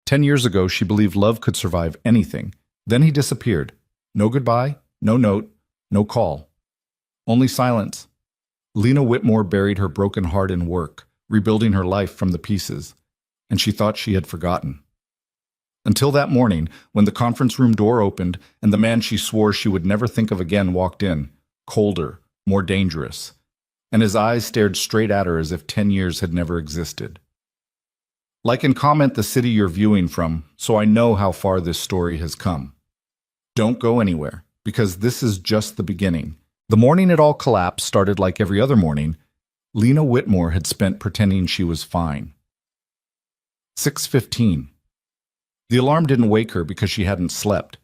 10 years ago, she believed love could survive anything. Then he disappeared. No goodbye, no note, no call. Only silence. Lena Whitmore buried her broken heart in work, rebuilding her life from the pieces, and she thought she had forgotten. Until that morning, when the conference room door opened and the man she swore she would never think of again walked in, colder, more dangerous, and his eyes stared straight at her as if 10 years had never existed. Like and comment the city you're viewing from, so I know how far this story has come. Don't go anywhere, because this is just the beginning. The morning it all collapsed started like every other morning. Lena Whitmore had spent pretending she was fine. 6:15. The alarm didn't wake her because she hadn't slept.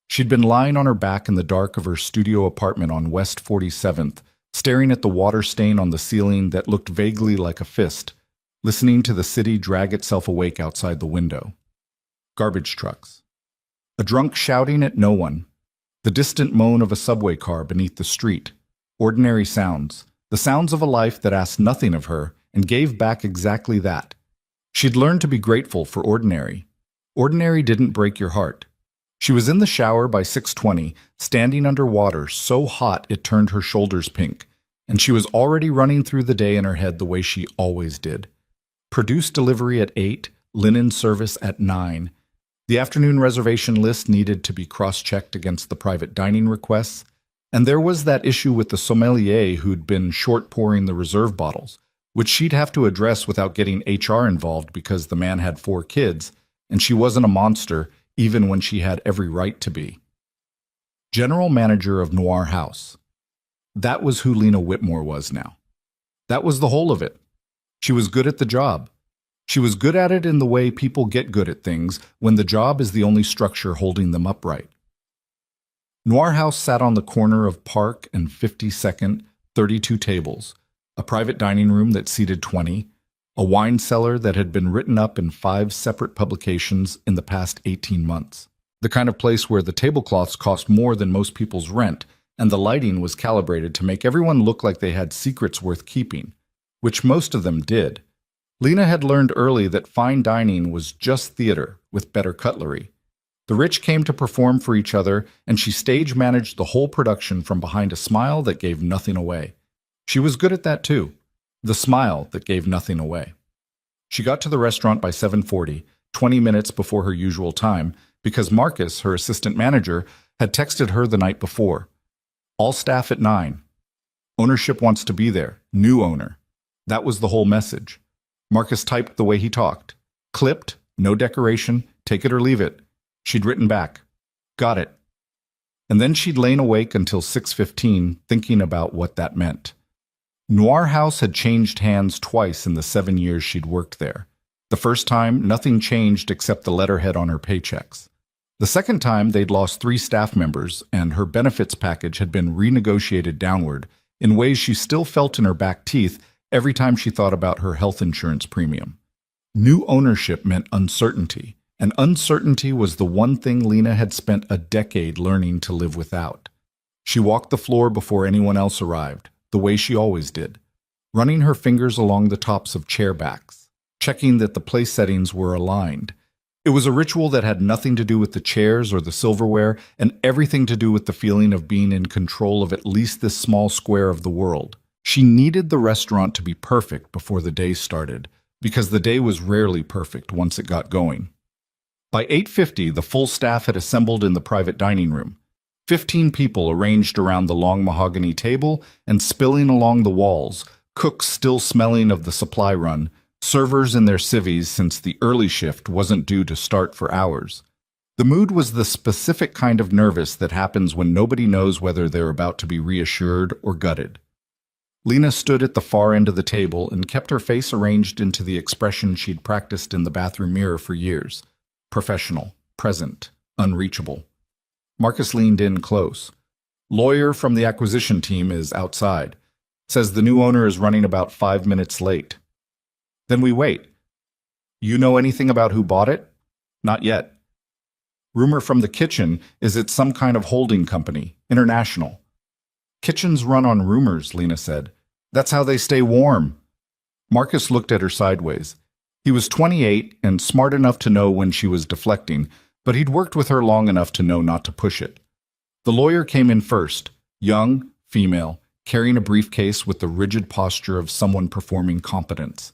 She'd been lying on her back in the dark of her studio apartment on West 47th, staring at the water stain on the ceiling that looked vaguely like a fist, listening to the city drag itself awake outside the window. Garbage trucks. A drunk shouting at no one. The distant moan of a subway car beneath the street. Ordinary sounds. The sounds of a life that asked nothing of her and gave back exactly that. She'd learned to be grateful for ordinary. Ordinary didn't break your heart. She was in the shower by 6:20, standing under water so hot it turned her shoulders pink, and she was already running through the day in her head the way she always did. Produce delivery at 8, linen service at 9. The afternoon reservation list needed to be cross-checked against the private dining requests, and there was that issue with the sommelier who'd been short-pouring the reserve bottles, which she'd have to address without getting HR involved because the man had 4 kids, and she wasn't a monster even when she had every right to be. General manager of Noir House. That was who Lena Whitmore was now. That was the whole of it. She was good at the job. She was good at it in the way people get good at things when the job is the only structure holding them upright. Noir House sat on the corner of Park and 52nd, 32 tables, a private dining room that seated 20, a wine cellar that had been written up in 5 separate publications in the past 18 months. The kind of place where the tablecloths cost more than most people's rent, and the lighting was calibrated to make everyone look like they had secrets worth keeping, which most of them did. Lena had learned early that fine dining was just theater with better cutlery. The rich came to perform for each other, and she stage managed the whole production from behind a smile that gave nothing away. She was good at that too. The smile that gave nothing away. She got to the restaurant by 7:40, 20 minutes before her usual time, because Marcus, her assistant manager, had texted her the night before. All staff at 9. Ownership wants to be there. New owner. That was the whole message. Marcus typed the way he talked. Clipped, no decoration, take it or leave it. She'd written back. Got it. And then she'd lain awake until 6:15, thinking about what that meant. Noir House had changed hands twice in the 7 years she'd worked there. The first time, nothing changed except the letterhead on her paychecks. The second time, they'd lost 3 staff members, and her benefits package had been renegotiated downward in ways she still felt in her back teeth every time she thought about her health insurance premium. New ownership meant uncertainty, and uncertainty was the one thing Lena had spent a decade learning to live without. She walked the floor before anyone else arrived, the way she always did, running her fingers along the tops of chair backs, checking that the place settings were aligned. It was a ritual that had nothing to do with the chairs or the silverware, and everything to do with the feeling of being in control of at least this small square of the world. She needed the restaurant to be perfect before the day started, because the day was rarely perfect once it got going. By 8:50, the full staff had assembled in the private dining room. 15 people arranged around the long mahogany table and spilling along the walls, cooks still smelling of the supply run, servers in their civvies since the early shift wasn't due to start for hours. The mood was the specific kind of nervous that happens when nobody knows whether they're about to be reassured or gutted. Lena stood at the far end of the table and kept her face arranged into the expression she'd practiced in the bathroom mirror for years. Professional, present, unreachable. Marcus leaned in close. Lawyer from the acquisition team is outside. Says the new owner is running about 5 minutes late. Then we wait. You know anything about who bought it? Not yet. Rumor from the kitchen is it's some kind of holding company, international. Kitchens run on rumors, Lena said. That's how they stay warm. Marcus looked at her sideways. He was 28 and smart enough to know when she was deflecting, but he'd worked with her long enough to know not to push it. The lawyer came in first, young, female, carrying a briefcase with the rigid posture of someone performing competence.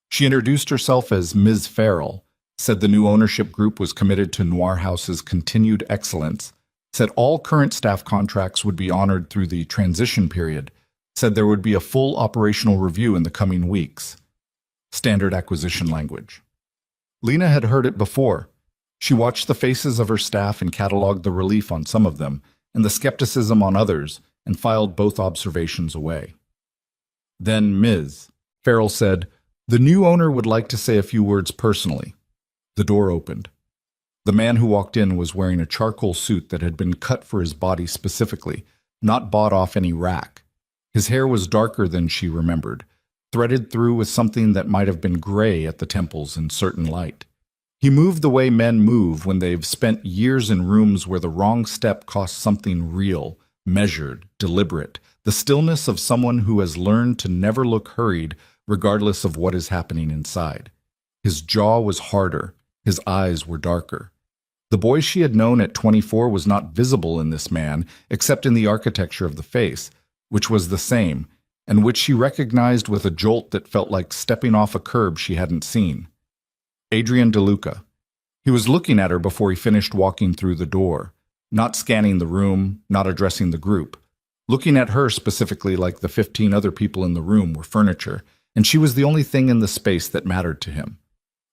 She introduced herself as Ms. Farrell, said the new ownership group was committed to Noir House's continued excellence, said all current staff contracts would be honored through the transition period, said there would be a full operational review in the coming weeks. Standard acquisition language. Lena had heard it before. She watched the faces of her staff and cataloged the relief on some of them and the skepticism on others and filed both observations away. Then Ms. Farrell said, "The new owner would like to say a few words personally." The door opened. The man who walked in was wearing a charcoal suit that had been cut for his body specifically, not bought off any rack. His hair was darker than she remembered, threaded through with something that might have been gray at the temples in certain light. He moved the way men move when they've spent years in rooms where the wrong step costs something real, measured, deliberate, the stillness of someone who has learned to never look hurried regardless of what is happening inside. His jaw was harder, his eyes were darker. The boy she had known at 24 was not visible in this man except in the architecture of the face, which was the same, and which she recognized with a jolt that felt like stepping off a curb she hadn't seen. Adrian DeLuca. He was looking at her before he finished walking through the door, not scanning the room, not addressing the group, looking at her specifically like the 15 other people in the room were furniture, and she was the only thing in the space that mattered to him.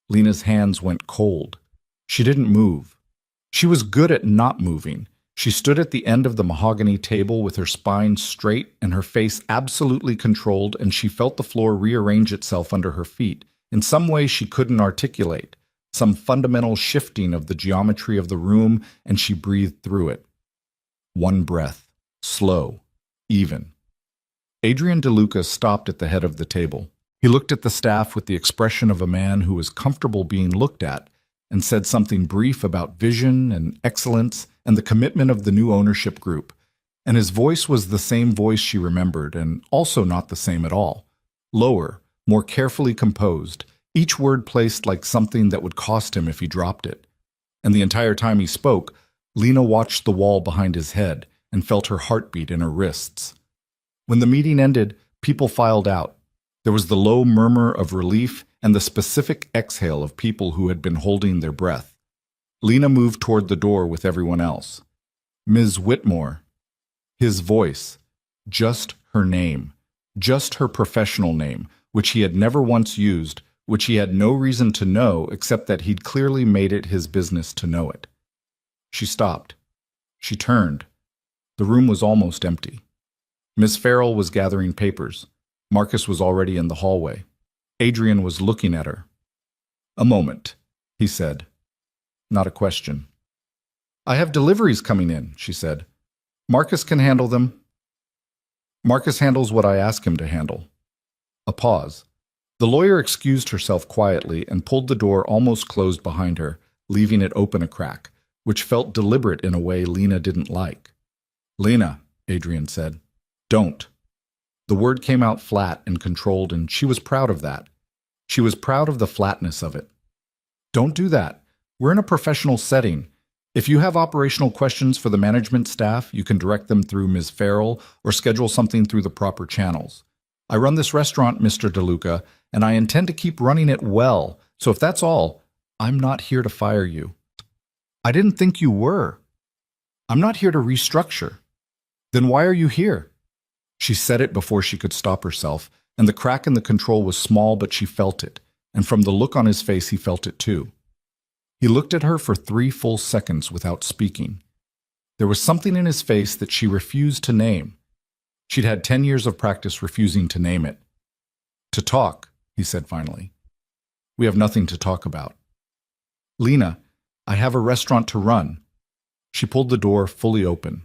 Lena's hands went cold. She didn't move. She was good at not moving. She stood at the end of the mahogany table with her spine straight and her face absolutely controlled, and she felt the floor rearrange itself under her feet in some way she couldn't articulate, some fundamental shifting of the geometry of the room, and she breathed through it. One breath, slow, even. Adrian DeLuca stopped at the head of the table. He looked at the staff with the expression of a man who was comfortable being looked at and said something brief about vision and excellence and the commitment of the new ownership group. And his voice was the same voice she remembered, and also not the same at all. Lower, more carefully composed, each word placed like something that would cost him if he dropped it. And the entire time he spoke, Lena watched the wall behind his head and felt her heartbeat in her wrists. When the meeting ended, people filed out. There was the low murmur of relief and the specific exhale of people who had been holding their breath. Lena moved toward the door with everyone else. Ms. Whitmore. His voice. Just her name. Just her professional name, which he had never once used, which he had no reason to know except that he'd clearly made it his business to know it. She stopped. She turned. The room was almost empty. Miss Farrell was gathering papers. Marcus was already in the hallway. Adrian was looking at her. "A moment," he said. Not a question. "I have deliveries coming in," she said. "Marcus can handle them." "Marcus handles what I ask him to handle." A pause. The lawyer excused herself quietly and pulled the door almost closed behind her, leaving it open a crack, which felt deliberate in a way Lena didn't like. "Lena," Adrian said, "don't." The word came out flat and controlled, and she was proud of that. She was proud of the flatness of it. "Don't do that. We're in a professional setting. If you have operational questions for the management staff, you can direct them through Ms. Farrell or schedule something through the proper channels. I run this restaurant, Mr. DeLuca, and I intend to keep running it well, so if that's all, I'm not here to fire you." "I didn't think you were." "I'm not here to restructure." "Then why are you here?" She said it before she could stop herself, and the crack in the control was small, but she felt it, and from the look on his face he felt it too. He looked at her for 3 full seconds without speaking. There was something in his face that she refused to name. She'd had 10 years of practice refusing to name it. "To talk," he said finally. "We have nothing to talk about." "Lena, I have a restaurant to run." She pulled the door fully open.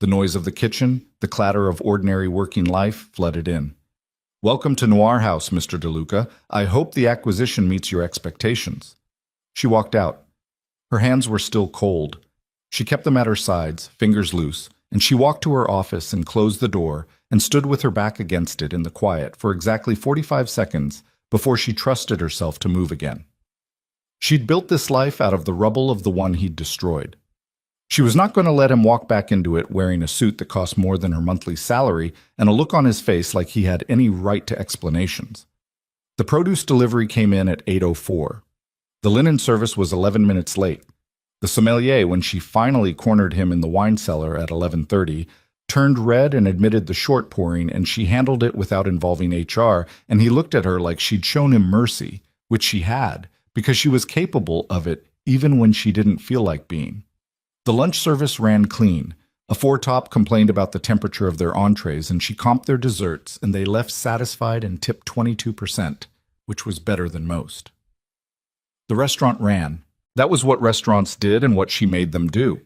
The noise of the kitchen, the clatter of ordinary working life, flooded in. "Welcome to Noir House, Mr. DeLuca. I hope the acquisition meets your expectations." She walked out. Her hands were still cold. She kept them at her sides, fingers loose, and she walked to her office and closed the door and stood with her back against it in the quiet for exactly 45 seconds before she trusted herself to move again. She'd built this life out of the rubble of the one he'd destroyed. She was not going to let him walk back into it wearing a suit that cost more than her monthly salary and a look on his face like he had any right to explanations. The produce delivery came in at 8:04. The linen service was 11 minutes late. The sommelier, when she finally cornered him in the wine cellar at 11:30, turned red and admitted the short pouring, and she handled it without involving HR, and he looked at her like she'd shown him mercy, which she had, because she was capable of it even when she didn't feel like being. The lunch service ran clean. A four-top complained about the temperature of their entrees, and she comped their desserts, and they left satisfied and tipped 22%, which was better than most. The restaurant ran. That was what restaurants did and what she made them do.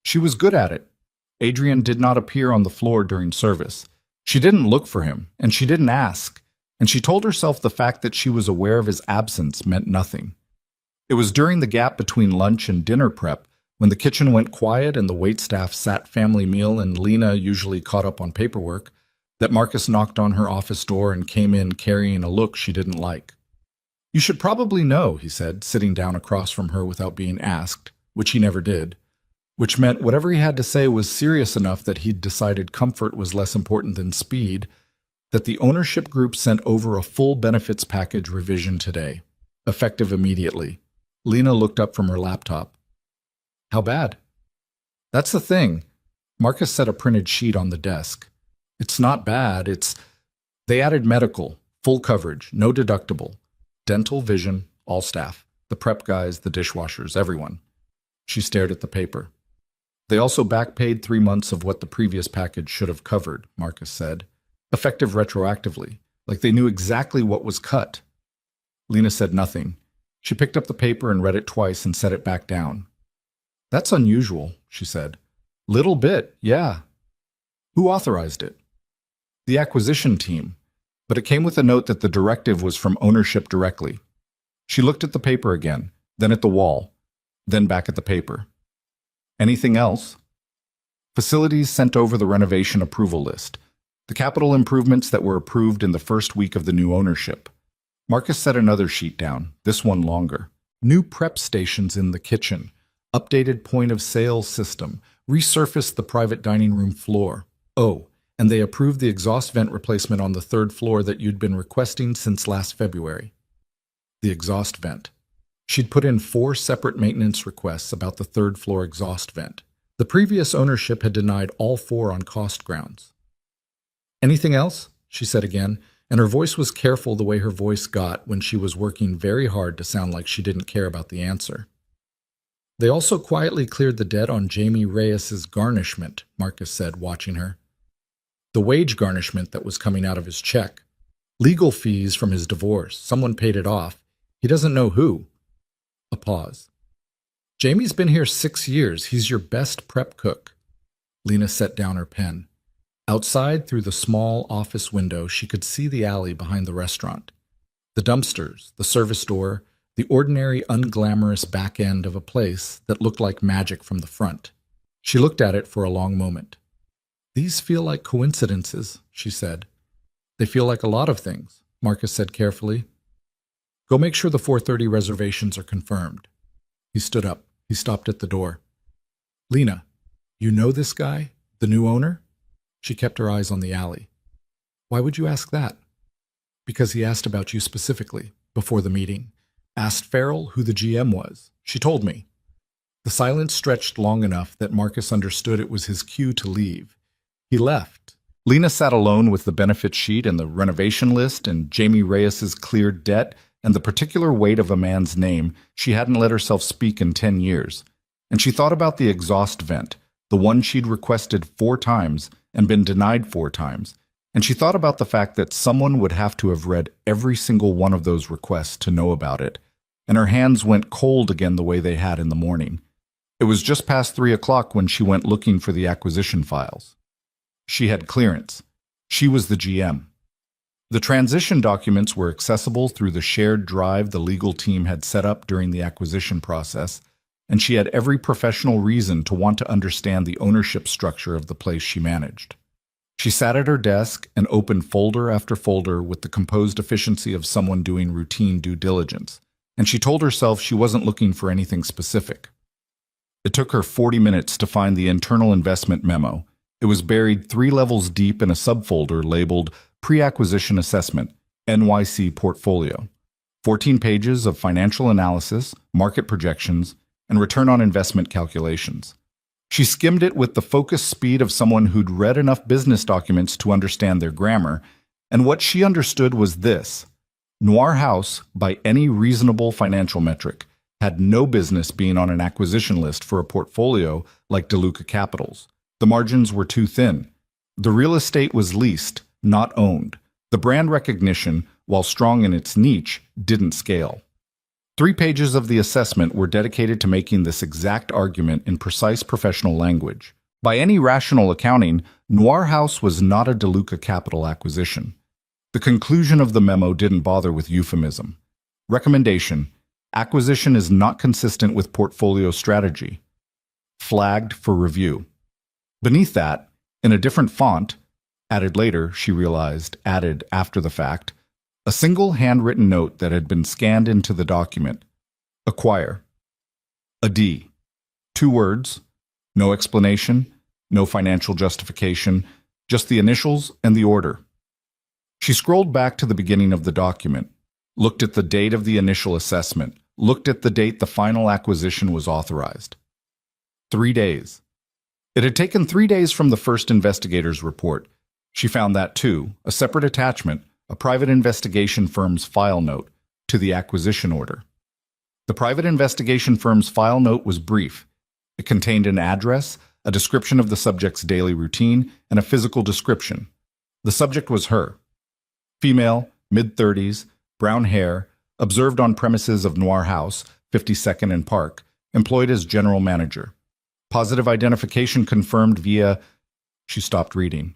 She was good at it. Adrian did not appear on the floor during service. She didn't look for him, and she didn't ask, and she told herself the fact that she was aware of his absence meant nothing. It was during the gap between lunch and dinner prep, when the kitchen went quiet and the waitstaff sat family meal and Lena usually caught up on paperwork, that Marcus knocked on her office door and came in carrying a look she didn't like. "You should probably know," he said, sitting down across from her without being asked, which he never did, which meant whatever he had to say was serious enough that he'd decided comfort was less important than speed, that the ownership group sent over a full benefits package revision today, effective immediately. Lena looked up from her laptop. "How bad?" "That's the thing." Marcus set a printed sheet on the desk. "It's not bad, They added medical, full coverage, no deductible. Dental, vision, all staff. The prep guys, the dishwashers, everyone." She stared at the paper. "They also backpaid 3 months of what the previous package should have covered," Marcus said. "Effective retroactively, like they knew exactly what was cut." Lena said nothing. She picked up the paper and read it twice and set it back down. "That's unusual," she said. "Little bit, yeah." "Who authorized it?" "The acquisition team, but it came with a note that the directive was from ownership directly." She looked at the paper again, then at the wall, then back at the paper. "Anything else?" "Facilities sent over the renovation approval list. The capital improvements that were approved in the first week of the new ownership." Marcus set another sheet down, this one longer. "New prep stations in the kitchen. Updated point-of-sale system, resurfaced the private dining room floor. Oh, and they approved the exhaust vent replacement on the 3rd floor that you'd been requesting since last February." The exhaust vent. She'd put in 4 separate maintenance requests about the 3rd floor exhaust vent. The previous ownership had denied all 4 on cost grounds. "Anything else?" she said again, and her voice was careful the way her voice got when she was working very hard to sound like she didn't care about the answer. "They also quietly cleared the debt on Jamie Reyes's garnishment," Marcus said, watching her. "The wage garnishment that was coming out of his check. Legal fees from his divorce. Someone paid it off. He doesn't know who." A pause. "Jamie's been here 6 years. He's your best prep cook." Lena set down her pen. Outside, through the small office window, she could see the alley behind the restaurant. The dumpsters, the service door, the ordinary, unglamorous back end of a place that looked like magic from the front. She looked at it for a long moment. "These feel like coincidences," she said. "They feel like a lot of things," Marcus said carefully. "Go make sure the 4:30 reservations are confirmed." He stood up. He stopped at the door. "Lena, you know this guy, the new owner?" She kept her eyes on the alley. "Why would you ask that?" "Because he asked about you specifically, before the meeting. Asked Farrell who the GM was. She told me." The silence stretched long enough that Marcus understood it was his cue to leave. He left. Lena sat alone with the benefit sheet and the renovation list and Jamie Reyes's cleared debt and the particular weight of a man's name she hadn't let herself speak in 10 years. And she thought about the exhaust vent, the one she'd requested 4 times and been denied 4 times. And she thought about the fact that someone would have to have read every single one of those requests to know about it. And her hands went cold again the way they had in the morning. It was just past 3 o'clock when she went looking for the acquisition files. She had clearance. She was the GM. The transition documents were accessible through the shared drive the legal team had set up during the acquisition process, and she had every professional reason to want to understand the ownership structure of the place she managed. She sat at her desk and opened folder after folder with the composed efficiency of someone doing routine due diligence, and she told herself she wasn't looking for anything specific. It took her 40 minutes to find the internal investment memo. It was buried 3 levels deep in a subfolder labeled Pre-Acquisition Assessment, NYC Portfolio. 14 pages of financial analysis, market projections, and return on investment calculations. She skimmed it with the focused speed of someone who'd read enough business documents to understand their grammar, and what she understood was this: Noir House, by any reasonable financial metric, had no business being on an acquisition list for a portfolio like DeLuca Capital's. The margins were too thin. The real estate was leased, not owned. The brand recognition, while strong in its niche, didn't scale. 3 pages of the assessment were dedicated to making this exact argument in precise professional language. By any rational accounting, Noir House was not a DeLuca Capital acquisition. The conclusion of the memo didn't bother with euphemism. Recommendation: acquisition is not consistent with portfolio strategy. Flagged for review. Beneath that, in a different font, added later, she realized, added after the fact, a single handwritten note that had been scanned into the document. Acquire. A D. 2 words. No explanation, no financial justification, just the initials and the order. She scrolled back to the beginning of the document, looked at the date of the initial assessment, looked at the date the final acquisition was authorized. 3 days. It had taken 3 days from the first investigator's report. She found that too, a separate attachment, a private investigation firm's file note, to the acquisition order. The private investigation firm's file note was brief. It contained an address, a description of the subject's daily routine, and a physical description. The subject was her. Female, mid-30s, brown hair, observed on premises of Noir House, 52nd and Park, employed as general manager. Positive identification confirmed via... She stopped reading.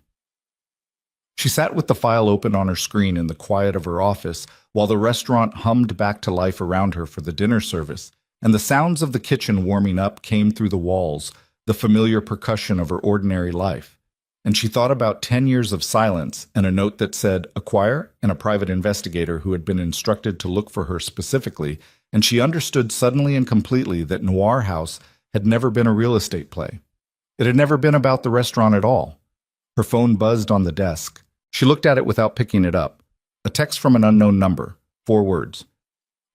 She sat with the file open on her screen in the quiet of her office while the restaurant hummed back to life around her for the dinner service, and the sounds of the kitchen warming up came through the walls, the familiar percussion of her ordinary life. And she thought about 10 years of silence and a note that said acquire and a private investigator who had been instructed to look for her specifically, and she understood suddenly and completely that Noir House had never been a real estate play. It had never been about the restaurant at all. Her phone buzzed on the desk. She looked at it without picking it up. A text from an unknown number, 4 words.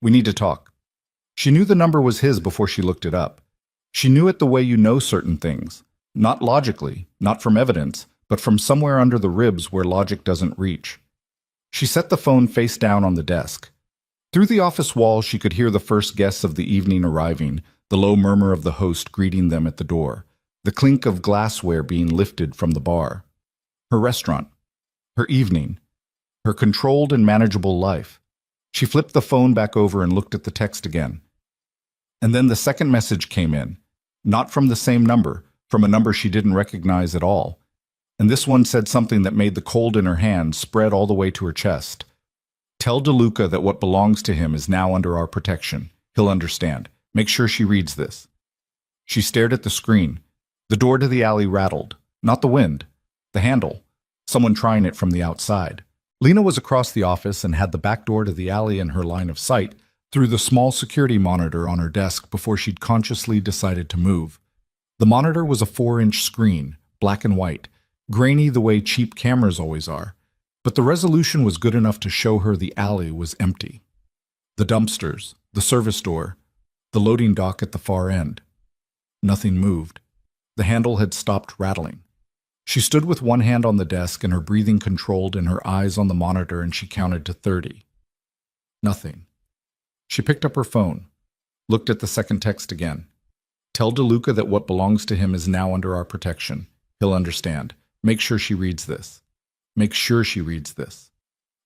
We need to talk. She knew the number was his before she looked it up. She knew it the way you know certain things. Not logically, not from evidence, but from somewhere under the ribs where logic doesn't reach. She set the phone face down on the desk. Through the office wall, she could hear the first guests of the evening arriving, the low murmur of the host greeting them at the door, the clink of glassware being lifted from the bar. Her restaurant. Her evening. Her controlled and manageable life. She flipped the phone back over and looked at the text again. And then the second message came in, not from the same number, from a number she didn't recognize at all. And this one said something that made the cold in her hand spread all the way to her chest. Tell DeLuca that what belongs to him is now under our protection. He'll understand. Make sure she reads this. She stared at the screen. The door to the alley rattled. Not the wind. The handle. Someone trying it from the outside. Lena was across the office and had the back door to the alley in her line of sight through the small security monitor on her desk before she'd consciously decided to move. The monitor was a 4-inch screen, black and white, grainy the way cheap cameras always are, but the resolution was good enough to show her the alley was empty. The dumpsters, the service door, the loading dock at the far end. Nothing moved. The handle had stopped rattling. She stood with one hand on the desk and her breathing controlled and her eyes on the monitor, and she counted to 30. Nothing. She picked up her phone, looked at the second text again. Tell DeLuca that what belongs to him is now under our protection. He'll understand. Make sure she reads this. Make sure she reads this.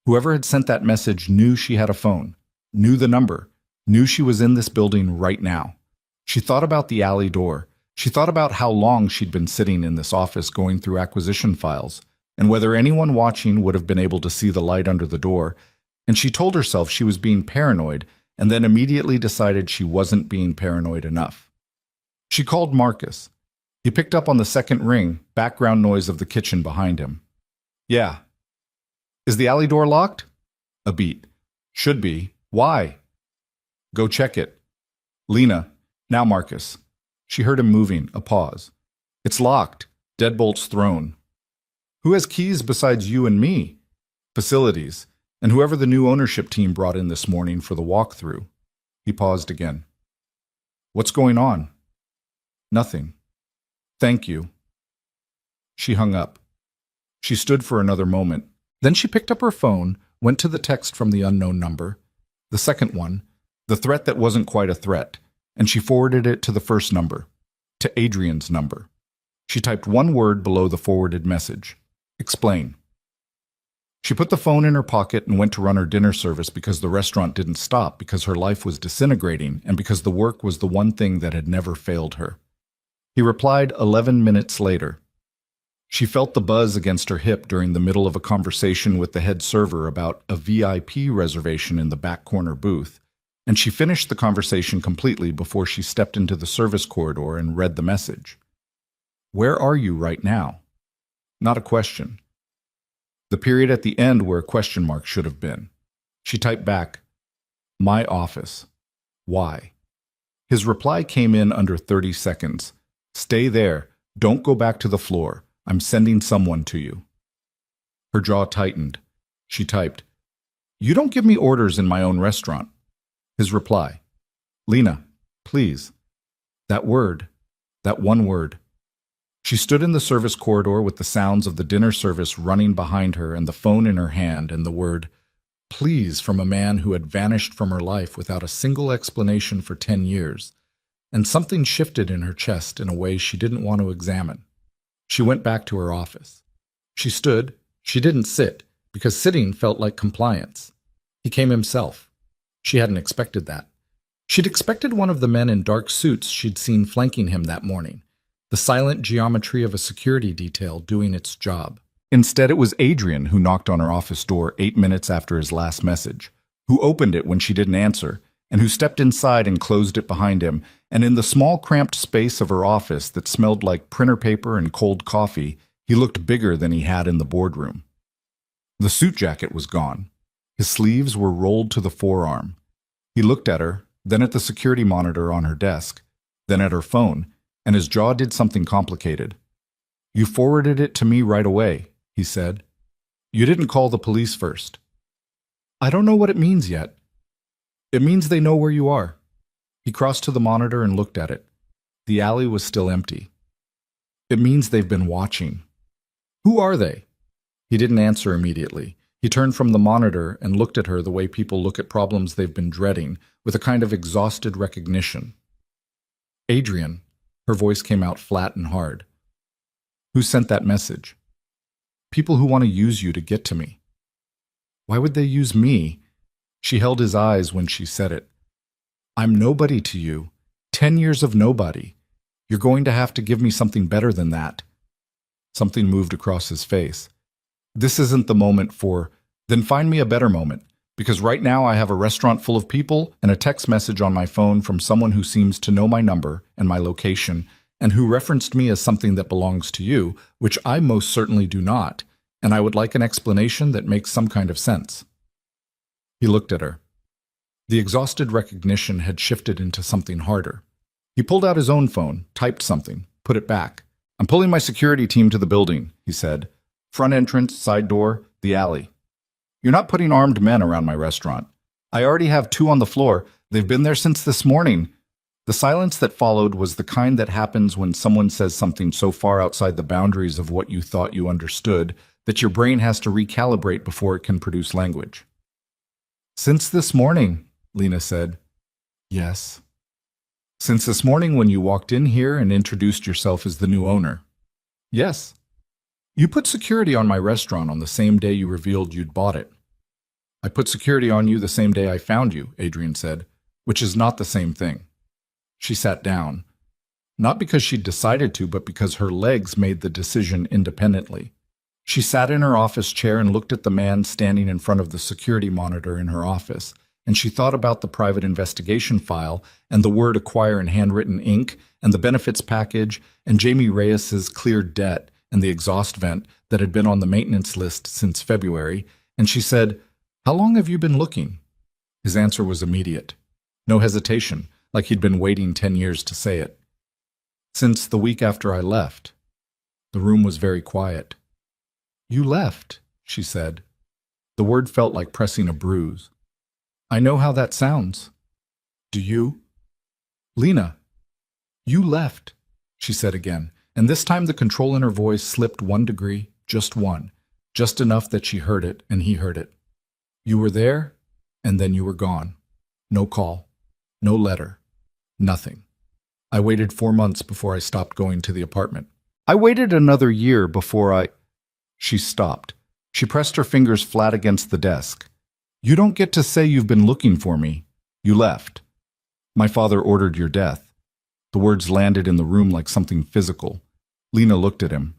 Whoever had sent that message knew she had a phone, knew the number, knew she was in this building right now. She thought about the alley door. She thought about how long she'd been sitting in this office going through acquisition files, and whether anyone watching would have been able to see the light under the door, and she told herself she was being paranoid, and then immediately decided she wasn't being paranoid enough. She called Marcus. He picked up on the second ring, background noise of the kitchen behind him. Yeah. Is the alley door locked? A beat. Should be. Why? Go check it. Lena. Now Marcus. She heard him moving, a pause. It's locked. Deadbolts thrown. Who has keys besides you and me? Facilities. And whoever the new ownership team brought in this morning for the walkthrough. He paused again. What's going on? Nothing. Thank you. She hung up. She stood for another moment. Then she picked up her phone, went to the text from the unknown number, the second one, the threat that wasn't quite a threat, and she forwarded it to the first number, to Adrian's number. She typed one word below the forwarded message. Explain. She put the phone in her pocket and went to run her dinner service because the restaurant didn't stop, because her life was disintegrating, and because the work was the one thing that had never failed her. He replied 11 minutes later. She felt the buzz against her hip during the middle of a conversation with the head server about a VIP reservation in the back corner booth, and she finished the conversation completely before she stepped into the service corridor and read the message. Where are you right now? Not a question. The period at the end where a question mark should have been. She typed back, my office. Why? His reply came in under 30 seconds. Stay there. Don't go back to the floor. I'm sending someone to you. Her jaw tightened. She typed, you don't give me orders in my own restaurant. His reply, Lena, please. That word, that one word. She stood in the service corridor with the sounds of the dinner service running behind her and the phone in her hand and the word, please, from a man who had vanished from her life without a single explanation for 10 years. And something shifted in her chest in a way she didn't want to examine. She went back to her office. She stood. She didn't sit, because sitting felt like compliance. He came himself. She hadn't expected that. She'd expected one of the men in dark suits she'd seen flanking him that morning, the silent geometry of a security detail doing its job. Instead, it was Adrian who knocked on her office door 8 minutes after his last message, who opened it when she didn't answer, and who stepped inside and closed it behind him, and in the small cramped space of her office that smelled like printer paper and cold coffee, he looked bigger than he had in the boardroom. The suit jacket was gone. His sleeves were rolled to the forearm. He looked at her, then at the security monitor on her desk, then at her phone, and his jaw did something complicated. You forwarded it to me right away, he said. You didn't call the police first. I don't know what it means yet. It means they know where you are. He crossed to the monitor and looked at it. The alley was still empty. It means they've been watching. Who are they? He didn't answer immediately. He turned from the monitor and looked at her the way people look at problems they've been dreading, with a kind of exhausted recognition. Adrian, her voice came out flat and hard. Who sent that message? People who want to use you to get to me. Why would they use me? She held his eyes when she said it. I'm nobody to you. 10 years of nobody. You're going to have to give me something better than that. Something moved across his face. This isn't the moment for, then find me a better moment, because right now I have a restaurant full of people and a text message on my phone from someone who seems to know my number and my location and who referenced me as something that belongs to you, which I most certainly do not, and I would like an explanation that makes some kind of sense. He looked at her. The exhausted recognition had shifted into something harder. He pulled out his own phone, typed something, put it back. I'm pulling my security team to the building, he said. Front entrance, side door, the alley. You're not putting armed men around my restaurant. I already have 2 on the floor. They've been there since this morning. The silence that followed was the kind that happens when someone says something so far outside the boundaries of what you thought you understood that your brain has to recalibrate before it can produce language. Since this morning, Lena said. Yes. Since this morning when you walked in here and introduced yourself as the new owner. Yes. You put security on my restaurant on the same day you revealed you'd bought it. I put security on you the same day I found you, Adrian said, which is not the same thing. She sat down, not because she'd decided to, but because her legs made the decision independently. She sat in her office chair and looked at the man standing in front of the security monitor in her office, and she thought about the private investigation file and the word acquire in handwritten ink and the benefits package and Jamie Reyes's cleared debt and the exhaust vent that had been on the maintenance list since February, and she said, "How long have you been looking?" His answer was immediate. No hesitation, like he'd been waiting 10 years to say it. "Since the week after I left." The room was very quiet. "You left," she said. The word felt like pressing a bruise. "I know how that sounds." "Do you?" "Lena, you left," she said again, and this time the control in her voice slipped 1 degree, just one, just enough that she heard it and he heard it. "You were there, and then you were gone. No call, no letter, nothing. I waited 4 months before I stopped going to the apartment. I waited another year before I—" She stopped. She pressed her fingers flat against the desk. "You don't get to say you've been looking for me. You left. My father ordered your death." The words landed in the room like something physical. Lena looked at him.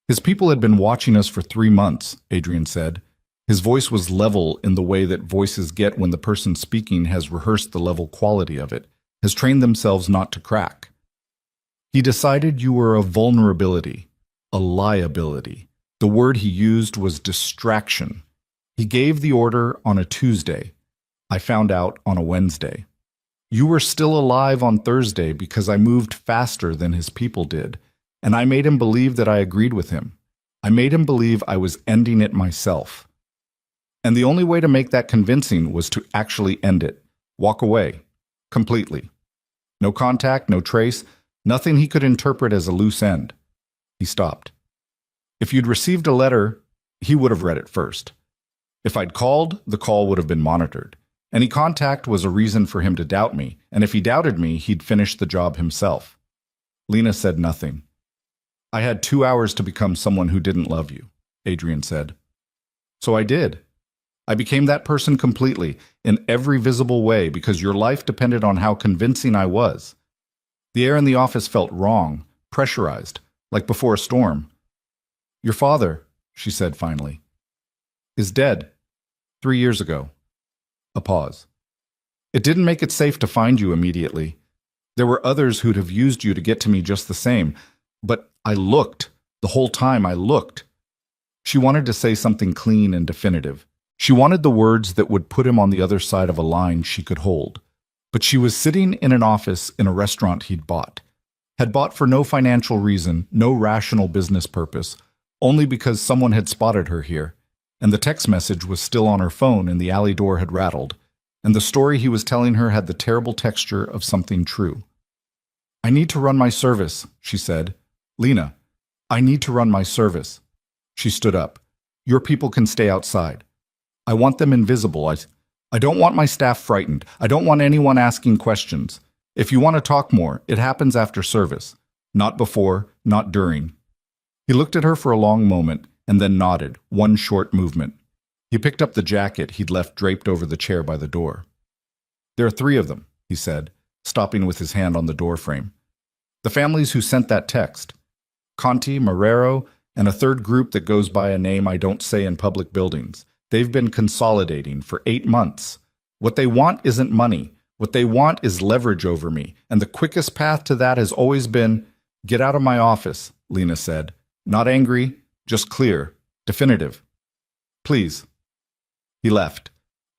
"His people had been watching us for 3 months, Adrian said. His voice was level in the way that voices get when the person speaking has rehearsed the level quality of it, has trained themselves not to crack. He decided you were a vulnerability, a liability. The word he used was distraction. He gave the order on a Tuesday. I found out on a Wednesday. You were still alive on Thursday because I moved faster than his people did, and I made him believe that I agreed with him. I made him believe I was ending it myself. And the only way to make that convincing was to actually end it, walk away, completely. No contact, no trace, nothing he could interpret as a loose end." He stopped. "If you'd received a letter, he would have read it first. If I'd called, the call would have been monitored. Any contact was a reason for him to doubt me, and if he doubted me, he'd finish the job himself." Lena said nothing. "I had 2 hours to become someone who didn't love you," Adrian said. "So I did. I became that person completely, in every visible way, because your life depended on how convincing I was. The air in the office felt wrong, pressurized, like before a storm. Your father," she said finally, "is dead. 3 years ago." A pause. "It didn't make it safe to find you immediately. There were others who'd have used you to get to me just the same. But I looked. The whole time I looked." She wanted to say something clean and definitive. She wanted the words that would put him on the other side of a line she could hold. But she was sitting in an office in a restaurant he'd bought. Had bought for no financial reason, no rational business purpose, only because someone had spotted her here. And the text message was still on her phone and the alley door had rattled. And the story he was telling her had the terrible texture of something true. "I need to run my service," she said. "Lena, I need to run my service." She stood up. "Your people can stay outside. I want them invisible. I don't want my staff frightened. I don't want anyone asking questions. If you want to talk more, it happens after service. Not before, not during." He looked at her for a long moment and then nodded, one short movement. He picked up the jacket he'd left draped over the chair by the door. "There are 3 of them," he said, stopping with his hand on the doorframe. "The families who sent that text. Conti, Marrero, and a third group that goes by a name I don't say in public buildings. They've been consolidating for 8 months. What they want isn't money. What they want is leverage over me, and the quickest path to that has always been—" "Get out of my office," Lena said. "Not angry, just clear, definitive. Please." He left.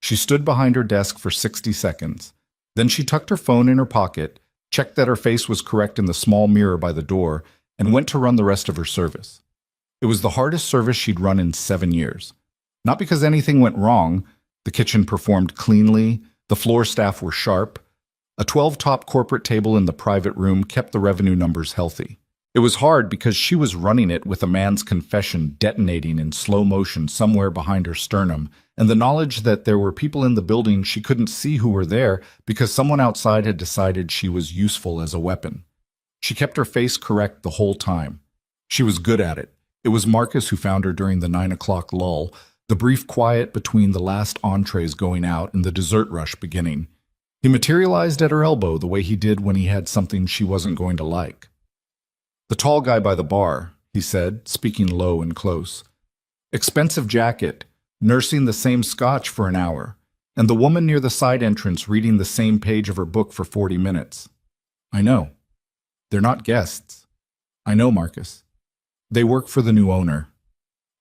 She stood behind her desk for 60 seconds. Then she tucked her phone in her pocket, checked that her face was correct in the small mirror by the door, and went to run the rest of her service. It was the hardest service she'd run in 7 years. Not because anything went wrong. The kitchen performed cleanly. The floor staff were sharp. A 12-top corporate table in the private room kept the revenue numbers healthy. It was hard because she was running it with a man's confession detonating in slow motion somewhere behind her sternum, and the knowledge that there were people in the building she couldn't see who were there because someone outside had decided she was useful as a weapon. She kept her face correct the whole time. She was good at it. It was Marcus who found her during the 9 o'clock lull, the brief quiet between the last entrees going out and the dessert rush beginning. He materialized at her elbow the way he did when he had something she wasn't going to like. "The tall guy by the bar," he said, speaking low and close. "Expensive jacket, nursing the same scotch for an hour, and the woman near the side entrance reading the same page of her book for 40 minutes. I know. They're not guests. I know, Marcus. They work for the new owner.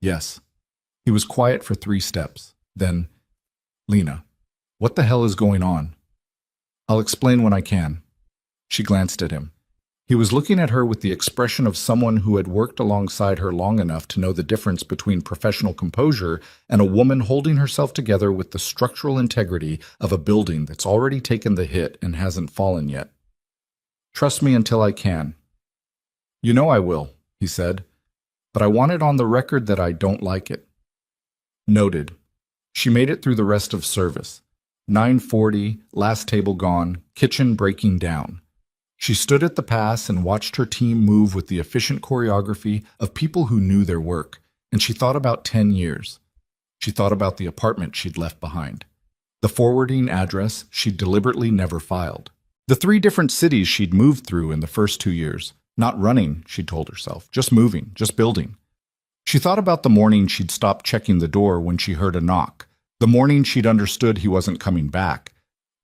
Yes. He was quiet for 3 steps. Then, Lena, what the hell is going on? I'll explain when I can. She glanced at him. He was looking at her with the expression of someone who had worked alongside her long enough to know the difference between professional composure and a woman holding herself together with the structural integrity of a building that's already taken the hit and hasn't fallen yet. Trust me until I can. You know I will, he said, but I want it on the record that I don't like it. Noted. She made it through the rest of service. 9:40, last table gone, kitchen breaking down. She stood at the pass and watched her team move with the efficient choreography of people who knew their work, and she thought about 10 years. She thought about the apartment she'd left behind, the forwarding address she'd deliberately never filed, the 3 different cities she'd moved through in the first 2 years. Not running, she told herself, just moving, just building. She thought about the morning she'd stopped checking the door when she heard a knock, the morning she'd understood he wasn't coming back,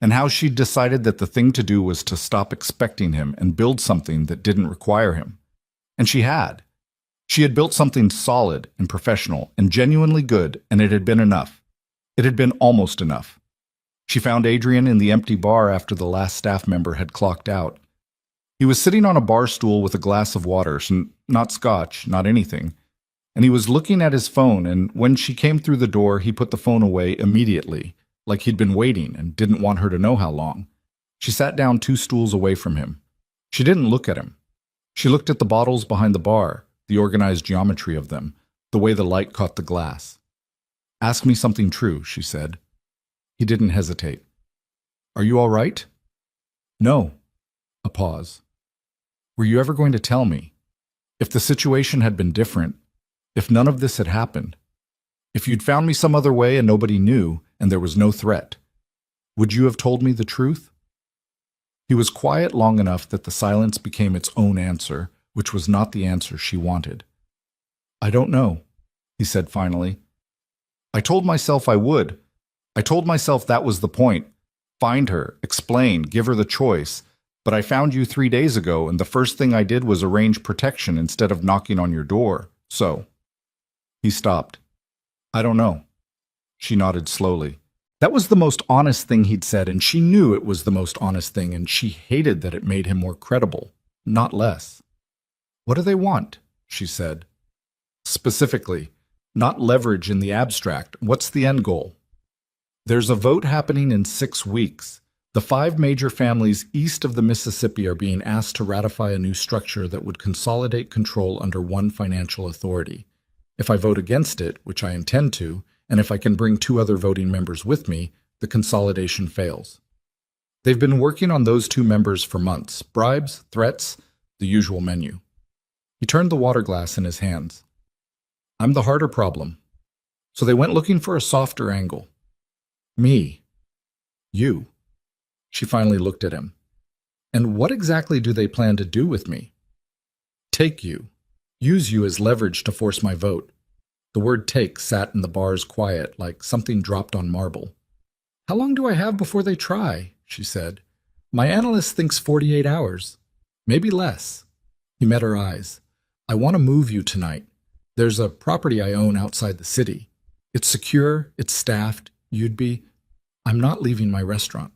and how she'd decided that the thing to do was to stop expecting him and build something that didn't require him. And she had. She had built something solid and professional and genuinely good, and it had been enough. It had been almost enough. She found Adrian in the empty bar after the last staff member had clocked out. He was sitting on a bar stool with a glass of water, not scotch, not anything, and he was looking at his phone, and when she came through the door, he put the phone away immediately, like he'd been waiting and didn't want her to know how long. She sat down 2 stools away from him. She didn't look at him. She looked at the bottles behind the bar, the organized geometry of them, the way the light caught the glass. Ask me something true, she said. He didn't hesitate. Are you all right? No. A pause. Were you ever going to tell me? If the situation had been different, if none of this had happened, if you'd found me some other way and nobody knew, and there was no threat, would you have told me the truth? He was quiet long enough that the silence became its own answer, which was not the answer she wanted. I don't know, he said finally. I told myself I would. I told myself that was the point. Find her, explain, give her the choice. But I found you 3 days ago, and the first thing I did was arrange protection instead of knocking on your door. So. He stopped. I don't know. She nodded slowly. That was the most honest thing he'd said, and she knew it was the most honest thing, and she hated that it made him more credible, not less. What do they want? She said. Specifically, not leverage in the abstract. What's the end goal? There's a vote happening in 6 weeks. The 5 major families east of the Mississippi are being asked to ratify a new structure that would consolidate control under one financial authority. If I vote against it, which I intend to, and if I can bring 2 other voting members with me, the consolidation fails. They've been working on those 2 members for months. Bribes, threats, the usual menu. He turned the water glass in his hands. I'm the harder problem. So they went looking for a softer angle. Me. You. She finally looked at him. And what exactly do they plan to do with me? Take you. Use you as leverage to force my vote. The word take sat in the bar's quiet like something dropped on marble. How long do I have before they try? She said. My analyst thinks 48 hours. Maybe less. He met her eyes. I want to move you tonight. There's a property I own outside the city. It's secure, it's staffed. You'd be... I'm not leaving my restaurant.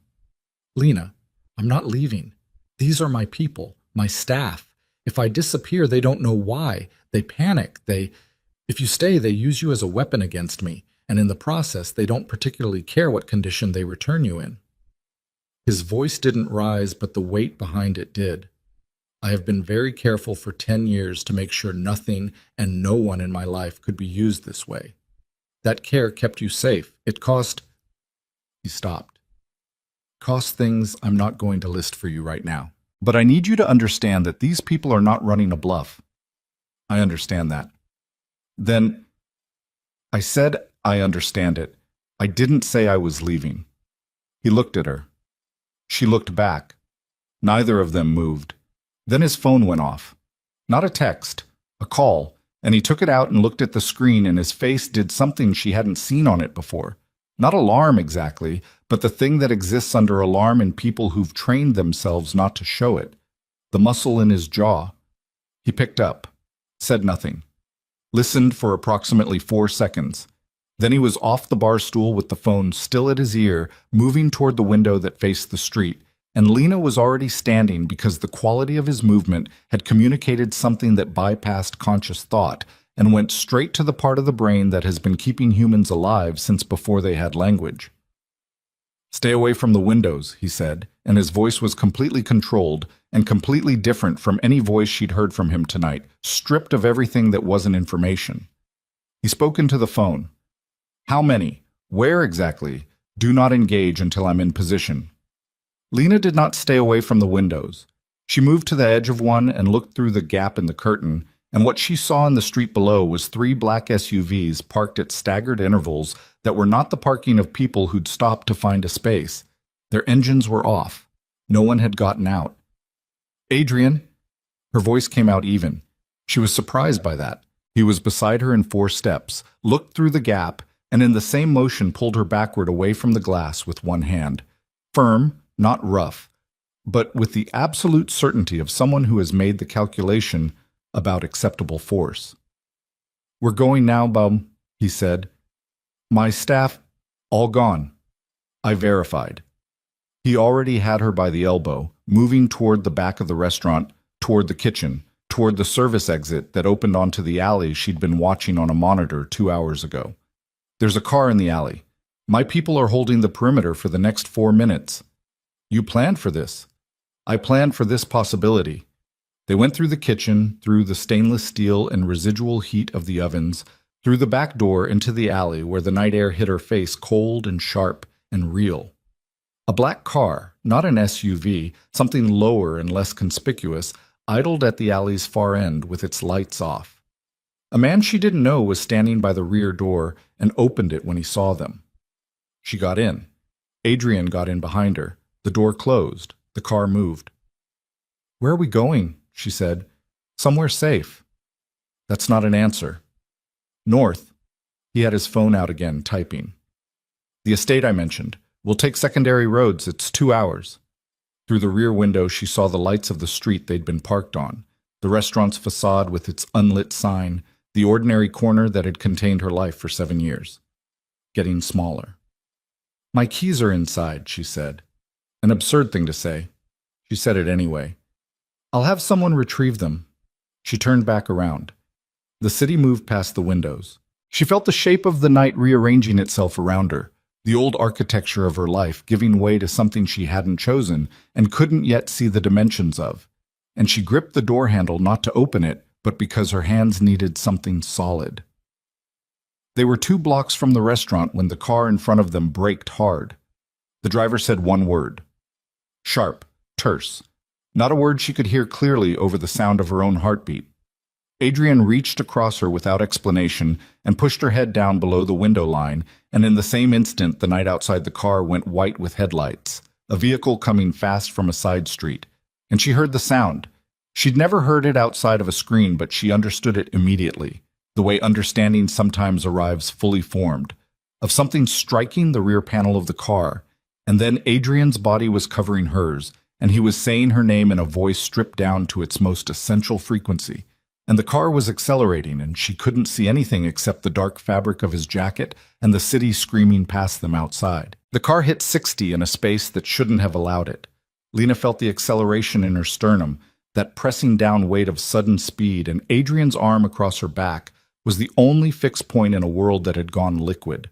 Lena, I'm not leaving. These are my people, my staff. If I disappear, they don't know why. They panic. If you stay, they use you as a weapon against me, and in the process, they don't particularly care what condition they return you in. His voice didn't rise, but the weight behind it did. I have been very careful for 10 years to make sure nothing and no one in my life could be used this way. That care kept you safe. It cost... He stopped. Cost things I'm not going to list for you right now. But I need you to understand that these people are not running a bluff. I understand that. Then, I said I understand it. I didn't say I was leaving. He looked at her. She looked back. Neither of them moved. Then his phone went off. Not a text, a call, and he took it out and looked at the screen, and his face did something she hadn't seen on it before. Not alarm exactly, but the thing that exists under alarm in people who've trained themselves not to show it. The muscle in his jaw. He picked up, said nothing. listened for approximately 4 seconds. Then he was off the bar stool with the phone still at his ear, moving toward the window that faced the street, and Lena was already standing because the quality of his movement had communicated something that bypassed conscious thought and went straight to the part of the brain that has been keeping humans alive since before they had language. "Stay away from the windows," he said, and his voice was completely controlled and completely different from any voice she'd heard from him tonight, stripped of everything that wasn't information. He spoke into the phone. "How many? Where exactly? Do not engage until I'm in position." Lena did not stay away from the windows. She moved to the edge of one and looked through the gap in the curtain, and what she saw in the street below was 3 black SUVs parked at staggered intervals that were not the parking of people who'd stopped to find a space. Their engines were off. No one had gotten out. "Adrian?" Her voice came out even. She was surprised by that. He was beside her in 4 steps, looked through the gap, and in the same motion pulled her backward away from the glass with one hand. Firm, not rough, but with the absolute certainty of someone who has made the calculation about acceptable force. "We're going now, bum," he said. "My staff, all gone." I verified. He already had her by the elbow, moving toward the back of the restaurant, toward the kitchen, toward the service exit that opened onto the alley she'd been watching on a monitor 2 hours ago. "There's a car in the alley. My people are holding the perimeter for the next 4 minutes. You planned for this." "I planned for this possibility." They went through the kitchen, through the stainless steel and residual heat of the ovens, through the back door into the alley where the night air hit her face cold and sharp and real. A black car, not an SUV, something lower and less conspicuous, idled at the alley's far end with its lights off. A man she didn't know was standing by the rear door and opened it when he saw them. She got in. Adrian got in behind her. The door closed. The car moved. "Where are we going?" she said. "Somewhere safe." That's not an answer. "North." He had his phone out again, typing. "The estate I mentioned. We'll take secondary roads. It's 2 hours. Through the rear window, she saw the lights of the street they'd been parked on, the restaurant's facade with its unlit sign, the ordinary corner that had contained her life for 7 years. Getting smaller. "My keys are inside," she said. An absurd thing to say. She said it anyway. "I'll have someone retrieve them." She turned back around. The city moved past the windows. She felt the shape of the night rearranging itself around her, the old architecture of her life giving way to something she hadn't chosen and couldn't yet see the dimensions of. And she gripped the door handle not to open it, but because her hands needed something solid. They were 2 blocks from the restaurant when the car in front of them braked hard. The driver said one word. Sharp, terse. Not a word she could hear clearly over the sound of her own heartbeat. Adrian reached across her without explanation and pushed her head down below the window line, and in the same instant the night outside the car went white with headlights, a vehicle coming fast from a side street. And she heard the sound. She'd never heard it outside of a screen, but she understood it immediately, the way understanding sometimes arrives fully formed, of something striking the rear panel of the car, and then Adrian's body was covering hers, and he was saying her name in a voice stripped down to its most essential frequency. And the car was accelerating, and she couldn't see anything except the dark fabric of his jacket and the city screaming past them outside. The car hit 60 in a space that shouldn't have allowed it. Lena felt the acceleration in her sternum, that pressing down weight of sudden speed, and Adrian's arm across her back was the only fixed point in a world that had gone liquid.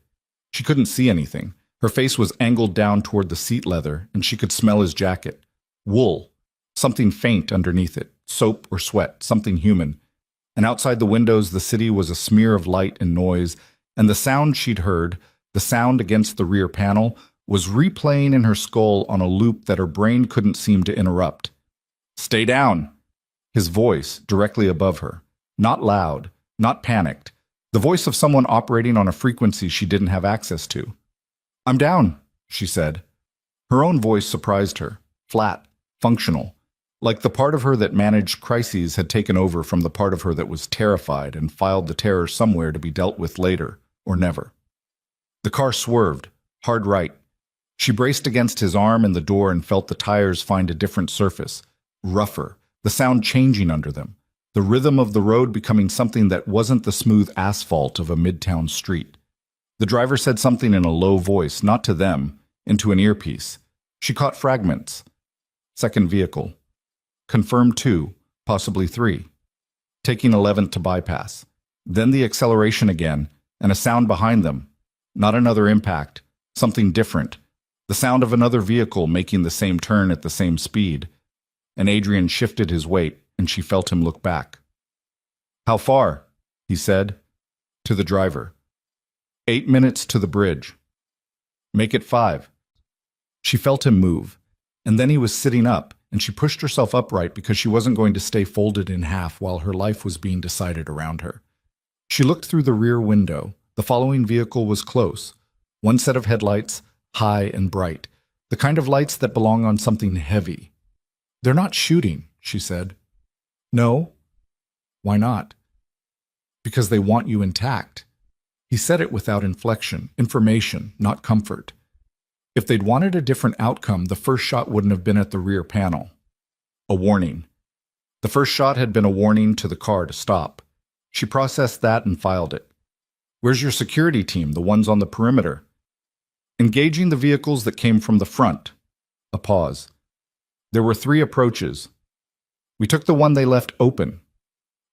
She couldn't see anything. Her face was angled down toward the seat leather, and she could smell his jacket. Wool. Something faint underneath it. Soap or sweat. Something human. And outside the windows, the city was a smear of light and noise, and the sound she'd heard, the sound against the rear panel, was replaying in her skull on a loop that her brain couldn't seem to interrupt. "Stay down!" His voice, directly above her. Not loud, not panicked. The voice of someone operating on a frequency she didn't have access to. "I'm down," she said. Her own voice surprised her. Flat, functional. Like the part of her that managed crises had taken over from the part of her that was terrified and filed the terror somewhere to be dealt with later, or never. The car swerved, hard right. She braced against his arm in the door and felt the tires find a different surface, rougher, the sound changing under them. the rhythm of the road becoming something that wasn't the smooth asphalt of a midtown street. The driver said something in a low voice, not to them, into an earpiece. She caught fragments. Second vehicle. Confirmed 2, possibly 3. Taking 11th to bypass. Then the acceleration again, and a sound behind them. Not another impact, something different. The sound of another vehicle making the same turn at the same speed. And Adrian shifted his weight, and she felt him look back. "How far?" he said. To the driver. 8 minutes to the bridge. "Make it 5. She felt him move, and then he was sitting up, and she pushed herself upright because she wasn't going to stay folded in half while her life was being decided around her. She looked through the rear window. The following vehicle was close. One set of headlights, high and bright, the kind of lights that belong on something heavy. "They're not shooting," she said. "No." "Why not?" "Because they want you intact." He said it without inflection, information, not comfort. If they'd wanted a different outcome, the first shot wouldn't have been at the rear panel. A warning. The first shot had been a warning to the car to stop. She processed that and filed it. "Where's your security team, the ones on the perimeter?" "Engaging the vehicles that came from the front." A pause. "There were 3 approaches. We took the one they left open.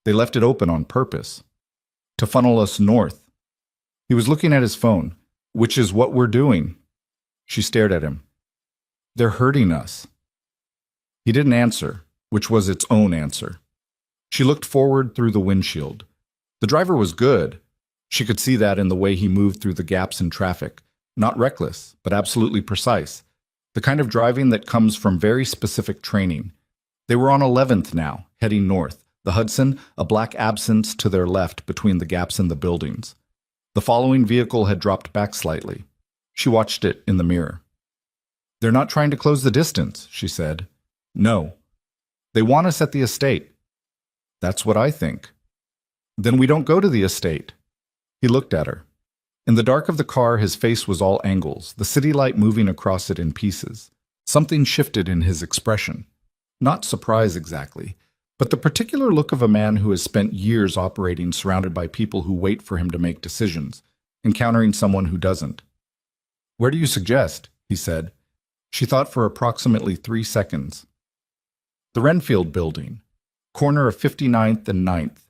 They left it open on purpose. To funnel us north." He was looking at his phone. "Which is what we're doing." She stared at him. "They're hurting us." He didn't answer, which was its own answer. She looked forward through the windshield. The driver was good. She could see that in the way he moved through the gaps in traffic. Not reckless, but absolutely precise. The kind of driving that comes from very specific training. They were on 11th now, heading north. The Hudson, a black absence to their left between the gaps in the buildings. The following vehicle had dropped back slightly. She watched it in the mirror. "They're not trying to close the distance," she said. "No. They want us at the estate." "That's what I think." "Then we don't go to the estate." He looked at her. In the dark of the car, his face was all angles, the city light moving across it in pieces. Something shifted in his expression. Not surprise exactly, but the particular look of a man who has spent years operating surrounded by people who wait for him to make decisions, encountering someone who doesn't. "Where do you suggest?" he said. She thought for approximately 3 seconds. "The Renfield Building, corner of 59th and 9th.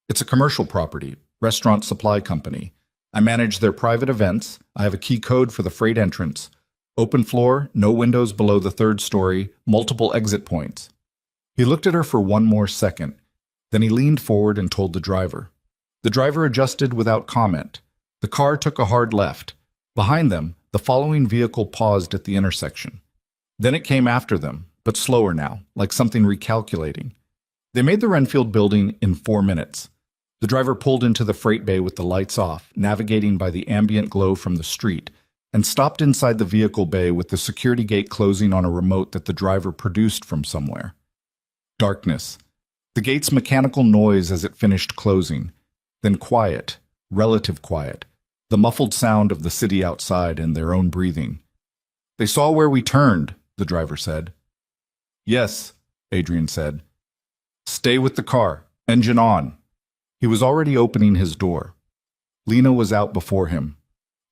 It's a commercial property, restaurant supply company. I manage their private events. I have a key code for the freight entrance. Open floor, no windows below the 3rd story, multiple exit points." He looked at her for one more second. Then he leaned forward and told the driver. The driver adjusted without comment. The car took a hard left. Behind them, the following vehicle paused at the intersection. Then it came after them, but slower now, like something recalculating. They made the Renfield Building in 4 minutes. The driver pulled into the freight bay with the lights off, navigating by the ambient glow from the street, and stopped inside the vehicle bay with the security gate closing on a remote that the driver produced from somewhere. Darkness. The gate's mechanical noise as it finished closing. Then quiet, relative quiet, the muffled sound of the city outside and their own breathing. "They saw where we turned," the driver said. "Yes," Adrian said. "Stay with the car, engine on." He was already opening his door. Lena was out before him.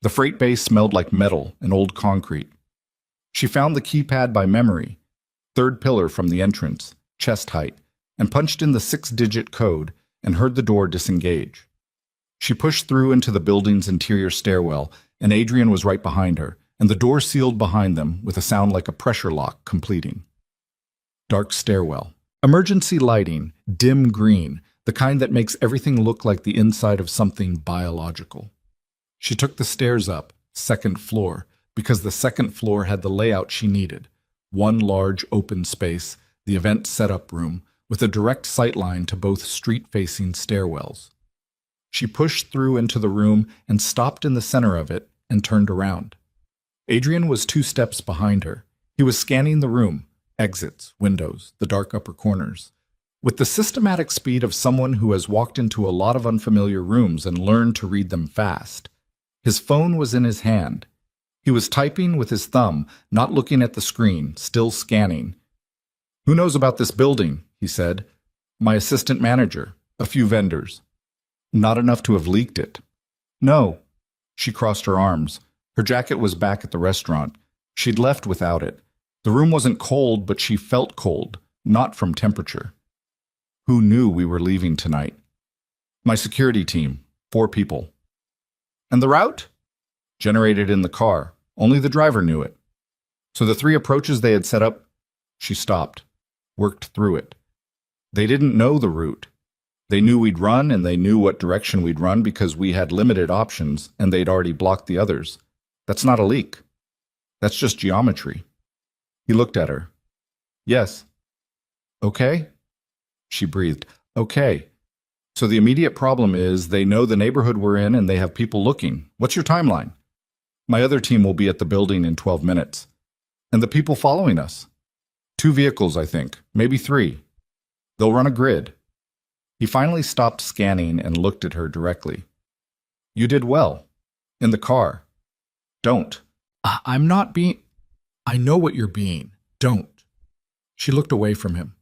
The freight bay smelled like metal and old concrete. She found the keypad by memory, 3rd pillar from the entrance, chest height, and punched in the 6-digit code and heard the door disengage. She pushed through into the building's interior stairwell, and Adrian was right behind her, and the door sealed behind them with a sound like a pressure lock completing. Dark stairwell. Emergency lighting, dim green, the kind that makes everything look like the inside of something biological. She took the stairs up, 2nd floor, because the 2nd floor had the layout she needed. One large open space, the event setup room, with a direct sightline to both street-facing stairwells. She pushed through into the room and stopped in the center of it and turned around. Adrian was 2 steps behind her. He was scanning the room, exits, windows, the dark upper corners, with the systematic speed of someone who has walked into a lot of unfamiliar rooms and learned to read them fast. His phone was in his hand. He was typing with his thumb, not looking at the screen, still scanning. "Who knows about this building?" he said. My assistant manager, a few vendors. Not enough to have leaked it. No. She crossed her arms. Her jacket was back at the restaurant. She'd left without it. The room wasn't cold, but she felt cold, not from temperature. Who knew we were leaving tonight? My security team, 4 people. And the route? Generated in the car. Only the driver knew it. So the 3 approaches they had set up, she stopped, worked through it. They didn't know the route. They knew we'd run, and they knew what direction we'd run because we had limited options, and they'd already blocked the others. That's not a leak. That's just geometry. He looked at her. Yes. Okay? She breathed. Okay. So the immediate problem is they know the neighborhood we're in and they have people looking. What's your timeline? My other team will be at the building in 12 minutes. And the people following us? 2 vehicles, I think. Maybe 3. They'll run a grid. He finally stopped scanning and looked at her directly. You did well. In the car. Don't. I'm not being... I know what you're being. Don't. She looked away from him.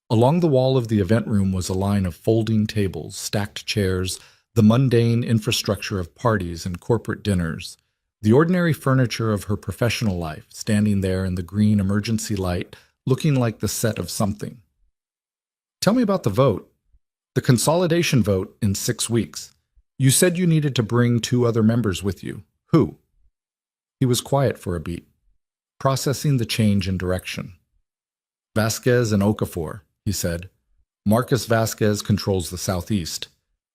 Along the wall of the event room was a line of folding tables, stacked chairs, the mundane infrastructure of parties and corporate dinners, the ordinary furniture of her professional life standing there in the green emergency light, looking like the set of something. Tell me about the vote. The consolidation vote in 6 weeks. You said you needed to bring 2 other members with you. Who? He was quiet for a beat, processing the change in direction. Vasquez and Okafor, he said. Marcus Vasquez controls the southeast.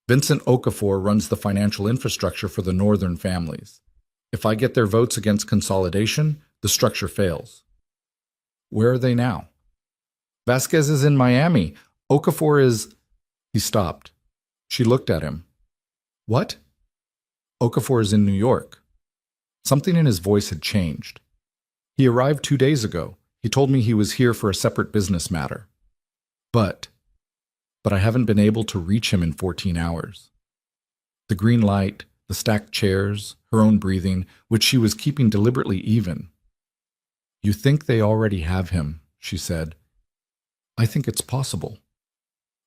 Vincent Okafor runs the financial infrastructure for the northern families. If I get their votes against consolidation, the structure fails. Where are they now? Vasquez is in Miami. Okafor is... He stopped. She looked at him. What? Okafor is in New York. Something in his voice had changed. He arrived 2 days ago. He told me he was here for a separate business matter. But I haven't been able to reach him in 14 hours. The green light, the stacked chairs, her own breathing, which she was keeping deliberately even. You think they already have him, she said. I think it's possible.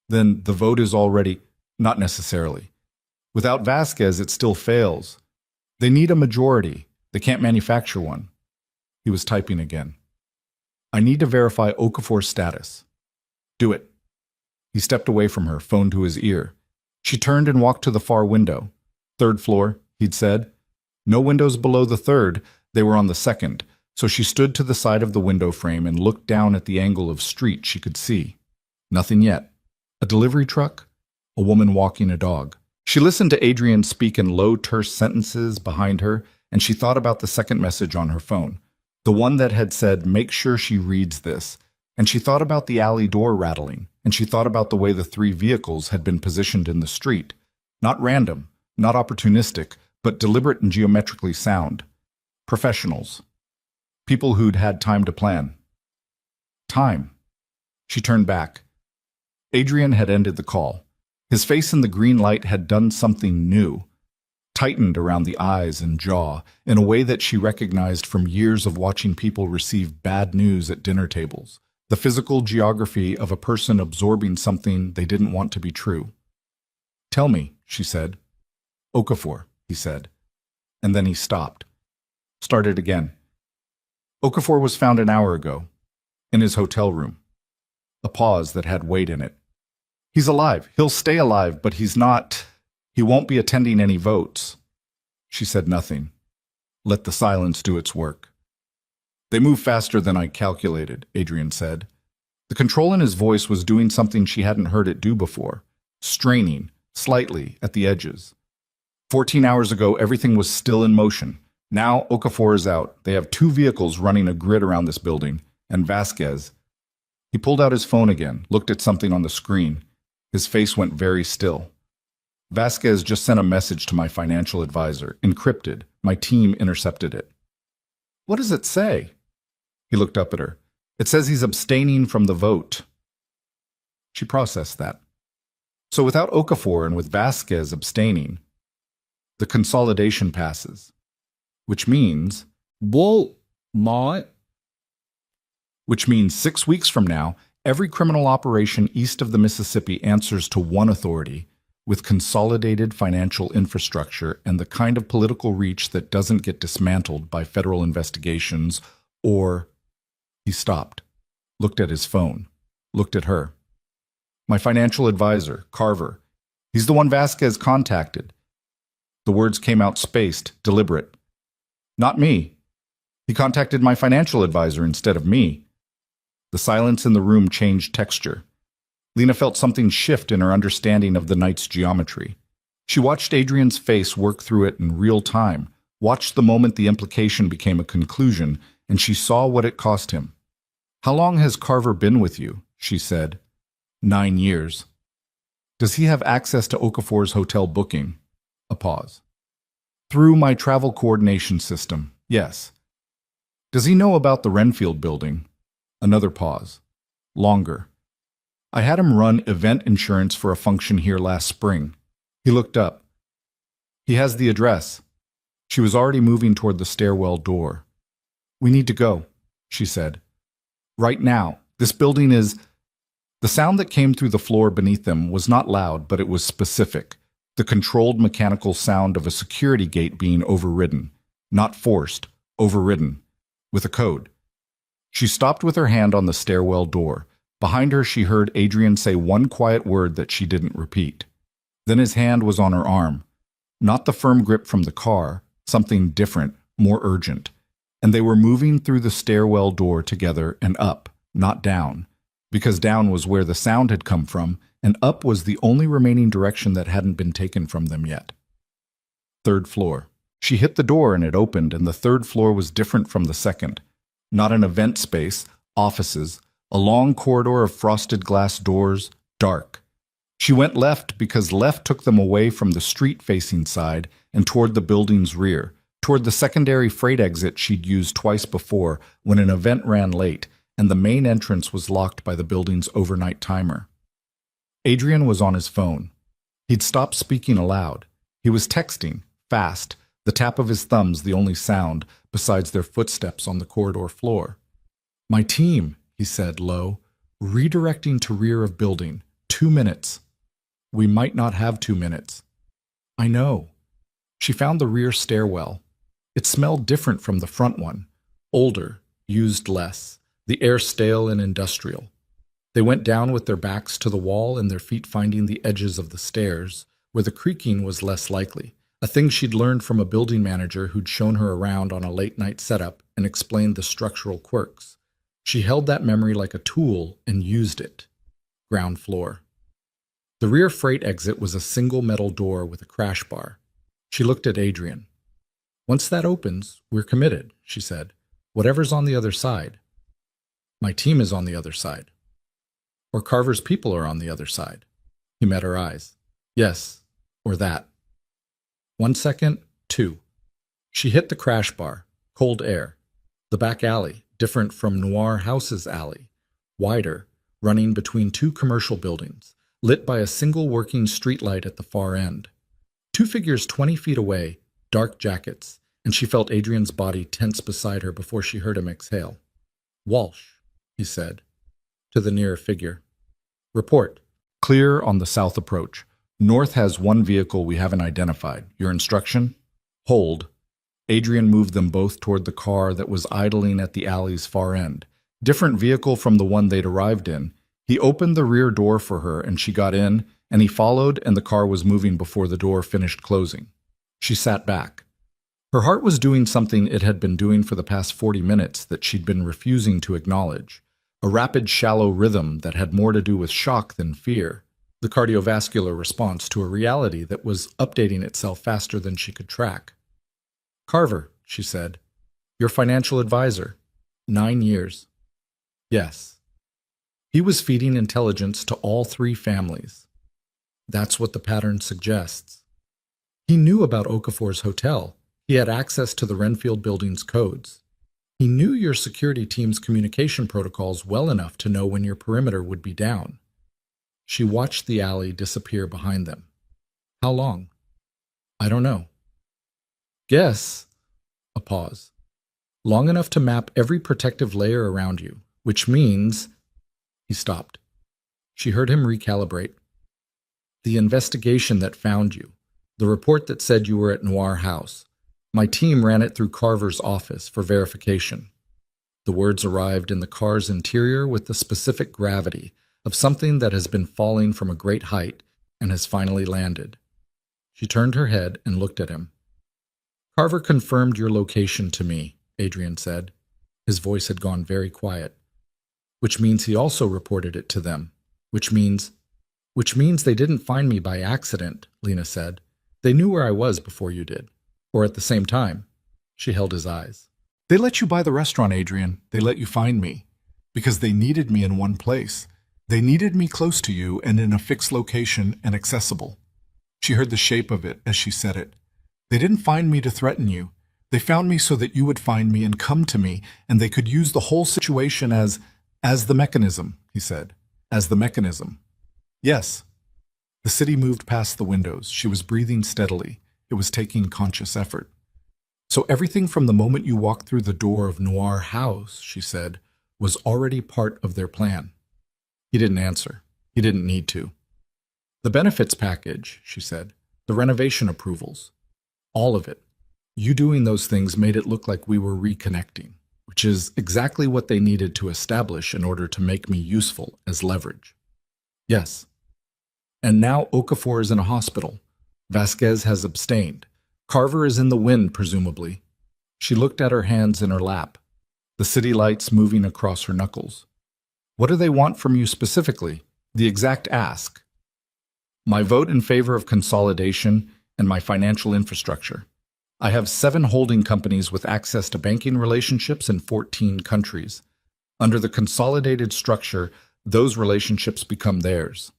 Then the vote is already... Not necessarily. Without Vasquez, it still fails. They need a majority. They can't manufacture one. He was typing again. I need to verify Okafor's status. Do it. He stepped away from her, phone to his ear. She turned and walked to the far window. 3rd floor, he'd said. No windows below the 3rd. They were on the 2nd. So she stood to the side of the window frame and looked down at the angle of street she could see. Nothing yet. A delivery truck? A woman walking a dog. She listened to Adrian speak in low, terse sentences behind her, and she thought about the second message on her phone, the one that had said, make sure she reads this. And she thought about the alley door rattling, and she thought about the way the 3 vehicles had been positioned in the street. Not random, not opportunistic, but deliberate and geometrically sound. Professionals. People who'd had time to plan. Time. She turned back. Adrian had ended the call. His face in the green light had done something new, tightened around the eyes and jaw in a way that she recognized from years of watching people receive bad news at dinner tables, the physical geography of a person absorbing something they didn't want to be true. Tell me, she said. Okafor, he said. And then he stopped. Started again. Okafor was found an hour ago, in his hotel room. A pause that had weight in it. He's alive. He'll stay alive, but he's not... He won't be attending any votes. She said nothing. Let the silence do its work. They move faster than I calculated, Adrian said. The control in his voice was doing something she hadn't heard it do before, straining, slightly, at the edges. 14 hours ago, everything was still in motion. Now, Okafor is out. They have 2 vehicles running a grid around this building, and Vasquez... He pulled out his phone again, looked at something on the screen. His face went very still. Vasquez just sent a message to my financial advisor, encrypted. My team intercepted it. What does it say? He looked up at her. It says he's abstaining from the vote. She processed that. So without Okafor and with Vasquez abstaining, the consolidation passes. Which means... Which means 6 weeks from now, Every criminal operation east of the Mississippi answers to one authority, with consolidated financial infrastructure and the kind of political reach that doesn't get dismantled by federal investigations or... He stopped, looked at his phone, looked at her. My financial advisor, Carver. He's the one Vasquez contacted. The words came out spaced, deliberate. Not me. He contacted my financial advisor instead of me. The silence in the room changed texture. Lena felt something shift in her understanding of the night's geometry. She watched Adrian's face work through it in real time, watched the moment the implication became a conclusion, and she saw what it cost him. How long has Carver been with you? She said. 9 years. Does he have access to Okafor's hotel booking? A pause. Through my travel coordination system, yes. Does he know about the Renfield building? Another pause. Longer. I had him run event insurance for a function here last spring. He looked up. He has the address. She was already moving toward the stairwell door. We need to go, she said. Right now. This building is... The sound that came through the floor beneath them was not loud, but it was specific. The controlled mechanical sound of a security gate being overridden. Not forced, overridden. With a code. She stopped with her hand on the stairwell door. Behind her, she heard Adrian say one quiet word that she didn't repeat. Then his hand was on her arm. Not the firm grip from the car, something different, more urgent. And they were moving through the stairwell door together and up, not down. Because down was where the sound had come from, and up was the only remaining direction that hadn't been taken from them yet. 3rd floor. She hit the door and it opened, and the 3rd floor was different from the 2nd. Not an event space, offices, a long corridor of frosted glass doors, dark. She went left because left took them away from the street-facing side and toward the building's rear, toward the secondary freight exit she'd used twice before when an event ran late, and the main entrance was locked by the building's overnight timer. Adrian was on his phone. He'd stopped speaking aloud. He was texting, fast, the tap of his thumbs the only sound, besides their footsteps on the corridor floor. My team, he said low, redirecting to rear of building. 2 minutes. We might not have 2 minutes. I know. She found the rear stairwell. It smelled different from the front one. Older, used less. The air stale and industrial. They went down with their backs to the wall and their feet finding the edges of the stairs, where the creaking was less likely, a thing she'd learned from a building manager who'd shown her around on a late-night setup and explained the structural quirks. She held that memory like a tool and used it. Ground floor. The rear freight exit was a single metal door with a crash bar. She looked at Adrian. Once that opens, we're committed, she said. Whatever's on the other side. My team is on the other side. Or Carver's people are on the other side. He met her eyes. Yes, or that. 1 second, 2. She hit the crash bar. Cold air. The back alley, different from Noir House's alley. Wider, running between 2 commercial buildings, lit by a single working streetlight at the far end. 2 figures 20 feet away, dark jackets, and she felt Adrian's body tense beside her before she heard him exhale. Walsh, he said, to the nearer figure. Report. Clear on the south approach. North has 1 vehicle we haven't identified. Your instruction? Hold. Adrian moved them both toward the car that was idling at the alley's far end. Different vehicle from the one they'd arrived in. He opened the rear door for her and she got in, and he followed, and the car was moving before the door finished closing. She sat back. Her heart was doing something it had been doing for the past 40 minutes that she'd been refusing to acknowledge. A rapid, shallow rhythm that had more to do with shock than fear. The cardiovascular response to a reality that was updating itself faster than she could track. Carver, she said. Your financial advisor. 9 years. Yes. He was feeding intelligence to all 3 families. That's what the pattern suggests. He knew about Okafor's hotel. He had access to the Renfield building's codes. He knew your security team's communication protocols well enough to know when your perimeter would be down. She watched the alley disappear behind them. How long? I don't know. Guess. A pause. Long enough to map every protective layer around you, which means... He stopped. She heard him recalibrate. The investigation that found you. The report that said you were at Noir House. My team ran it through Carver's office for verification. The words arrived in the car's interior with the specific gravity of something that has been falling from a great height and has finally landed. She turned her head and looked at him. Carver confirmed your location to me, Adrian said. His voice had gone very quiet. Which means he also reported it to them. Which means they didn't find me by accident, Lena said. They knew where I was before you did. Or at the same time. She held his eyes. They let you buy the restaurant, Adrian. They let you find me. Because they needed me in one place. They needed me close to you and in a fixed location and accessible. She heard the shape of it as she said it. They didn't find me to threaten you. They found me so that you would find me and come to me, and they could use the whole situation as the mechanism, he said. As the mechanism. Yes. The city moved past the windows. She was breathing steadily. It was taking conscious effort. So everything from the moment you walked through the door of Noir House, she said, was already part of their plan. He didn't answer. He didn't need to. The benefits package, she said, the renovation approvals, all of it. You doing those things made it look like we were reconnecting, which is exactly what they needed to establish in order to make me useful as leverage. Yes. And now Okafor is in a hospital. Vasquez has abstained. Carver is in the wind, presumably. She looked at her hands in her lap, the city lights moving across her knuckles. What do they want from you specifically? The exact ask. My vote in favor of consolidation and my financial infrastructure. I have 7 holding companies with access to banking relationships in 14 countries. Under the consolidated structure, those relationships become theirs.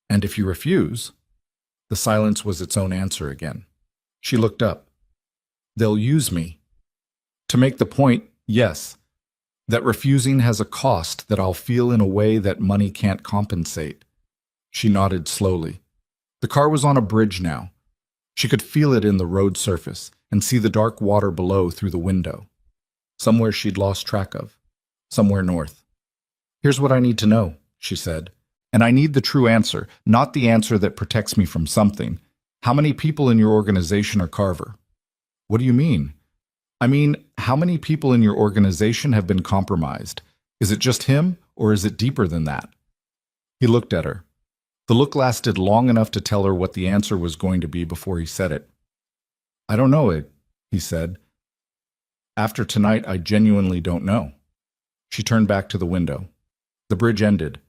And if you refuse, the silence was its own answer again. She looked up. They'll use me. To make the point, yes, that refusing has a cost that I'll feel in a way that money can't compensate. She nodded slowly. The car was on a bridge now. She could feel it in the road surface and see the dark water below through the window. Somewhere she'd lost track of. Somewhere north. Here's what I need to know, she said. And I need the true answer, not the answer that protects me from something. How many people in your organization are Carver? What do you mean? I mean, how many people in your organization have been compromised? Is it just him, or is it deeper than that? He looked at her. The look lasted long enough to tell her what the answer was going to be before he said it. I don't know it, he said. After tonight, I genuinely don't know. She turned back to the window. The bridge ended.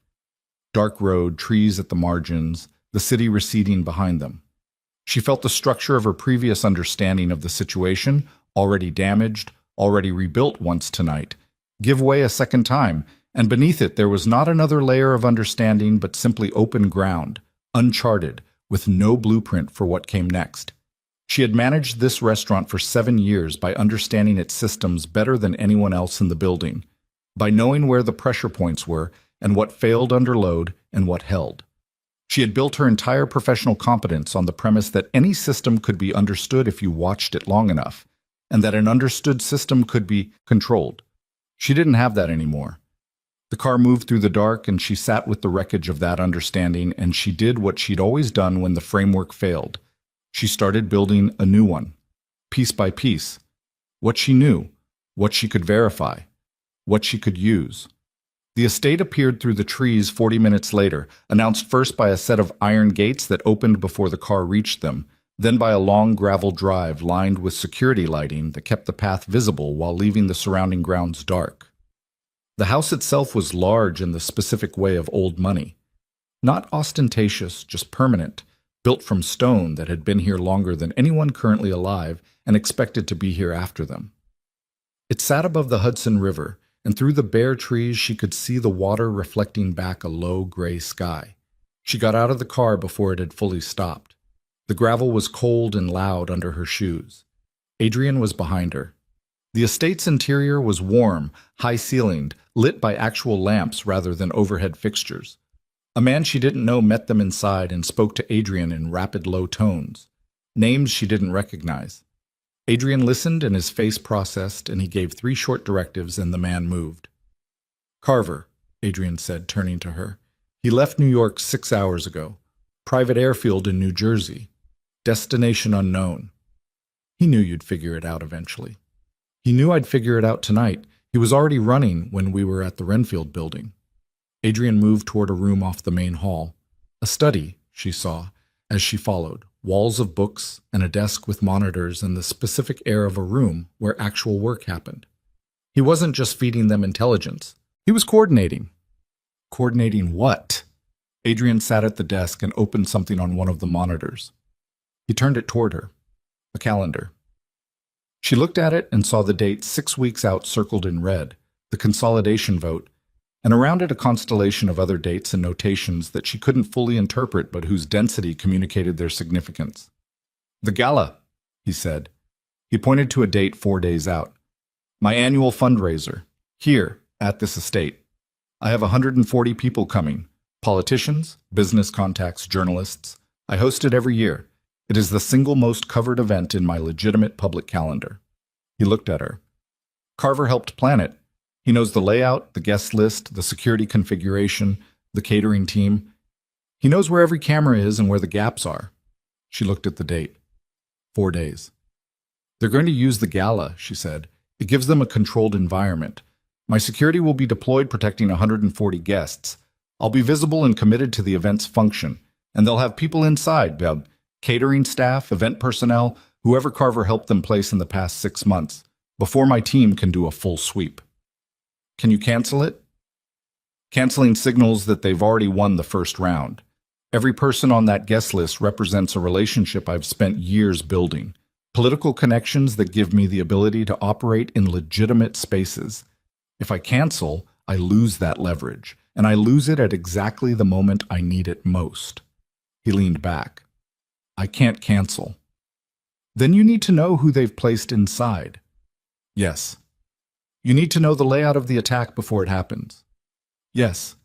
Dark road, trees at the margins, the city receding behind them. She felt the structure of her previous understanding of the situation, already damaged, already rebuilt once tonight, give way a second time, and beneath it there was not another layer of understanding but simply open ground, uncharted, with no blueprint for what came next. She had managed this restaurant for 7 years by understanding its systems better than anyone else in the building, by knowing where the pressure points were and what failed under load and what held. She had built her entire professional competence on the premise that any system could be understood if you watched it long enough, and that an understood system could be controlled. She didn't have that anymore. The car moved through the dark, and she sat with the wreckage of that understanding, and she did what she'd always done when the framework failed. She started building a new one, piece by piece. What she knew, what she could verify, what she could use. The estate appeared through the trees 40 minutes later, announced first by a set of iron gates that opened before the car reached them, then by a long gravel drive lined with security lighting that kept the path visible while leaving the surrounding grounds dark. The house itself was large in the specific way of old money. Not ostentatious, just permanent, built from stone that had been here longer than anyone currently alive and expected to be here after them. It sat above the Hudson River, and through the bare trees she could see the water reflecting back a low gray sky. She got out of the car before it had fully stopped. The gravel was cold and loud under her shoes. Adrian was behind her. The estate's interior was warm, high-ceilinged, lit by actual lamps rather than overhead fixtures. A man she didn't know met them inside and spoke to Adrian in rapid low tones. Names she didn't recognize. Adrian listened and his face processed, and he gave 3 short directives and the man moved. Carver, Adrian said, turning to her. He left New York 6 hours ago. Private airfield in New Jersey. Destination unknown. He knew you'd figure it out eventually. He knew I'd figure it out tonight. He was already running when we were at the Renfield building. Adrian moved toward a room off the main hall. A study, she saw, as she followed. Walls of books and a desk with monitors and the specific air of a room where actual work happened. He wasn't just feeding them intelligence. He was coordinating. Coordinating what? Adrian sat at the desk and opened something on one of the monitors. He turned it toward her. A calendar. She looked at it and saw the date 6 weeks out circled in red, the consolidation vote, and around it a constellation of other dates and notations that she couldn't fully interpret but whose density communicated their significance. The gala, he said. He pointed to a date 4 days out. My annual fundraiser, here, at this estate. I have 140 people coming. Politicians, business contacts, journalists. I host it every year. It is the single most covered event in my legitimate public calendar. He looked at her. Carver helped plan it. He knows the layout, the guest list, the security configuration, the catering team. He knows where every camera is and where the gaps are. She looked at the date. 4 days. They're going to use the gala, she said. It gives them a controlled environment. My security will be deployed protecting 140 guests. I'll be visible and committed to the event's function, and they'll have people inside, catering staff, event personnel, whoever Carver helped them place in the past 6 months, before my team can do a full sweep. Can you cancel it? Canceling signals that they've already won the first round. Every person on that guest list represents a relationship I've spent years building. Political connections that give me the ability to operate in legitimate spaces. If I cancel, I lose that leverage, and I lose it at exactly the moment I need it most. He leaned back. I can't cancel. Then you need to know who they've placed inside. Yes. You need to know the layout of the attack before it happens. Yes.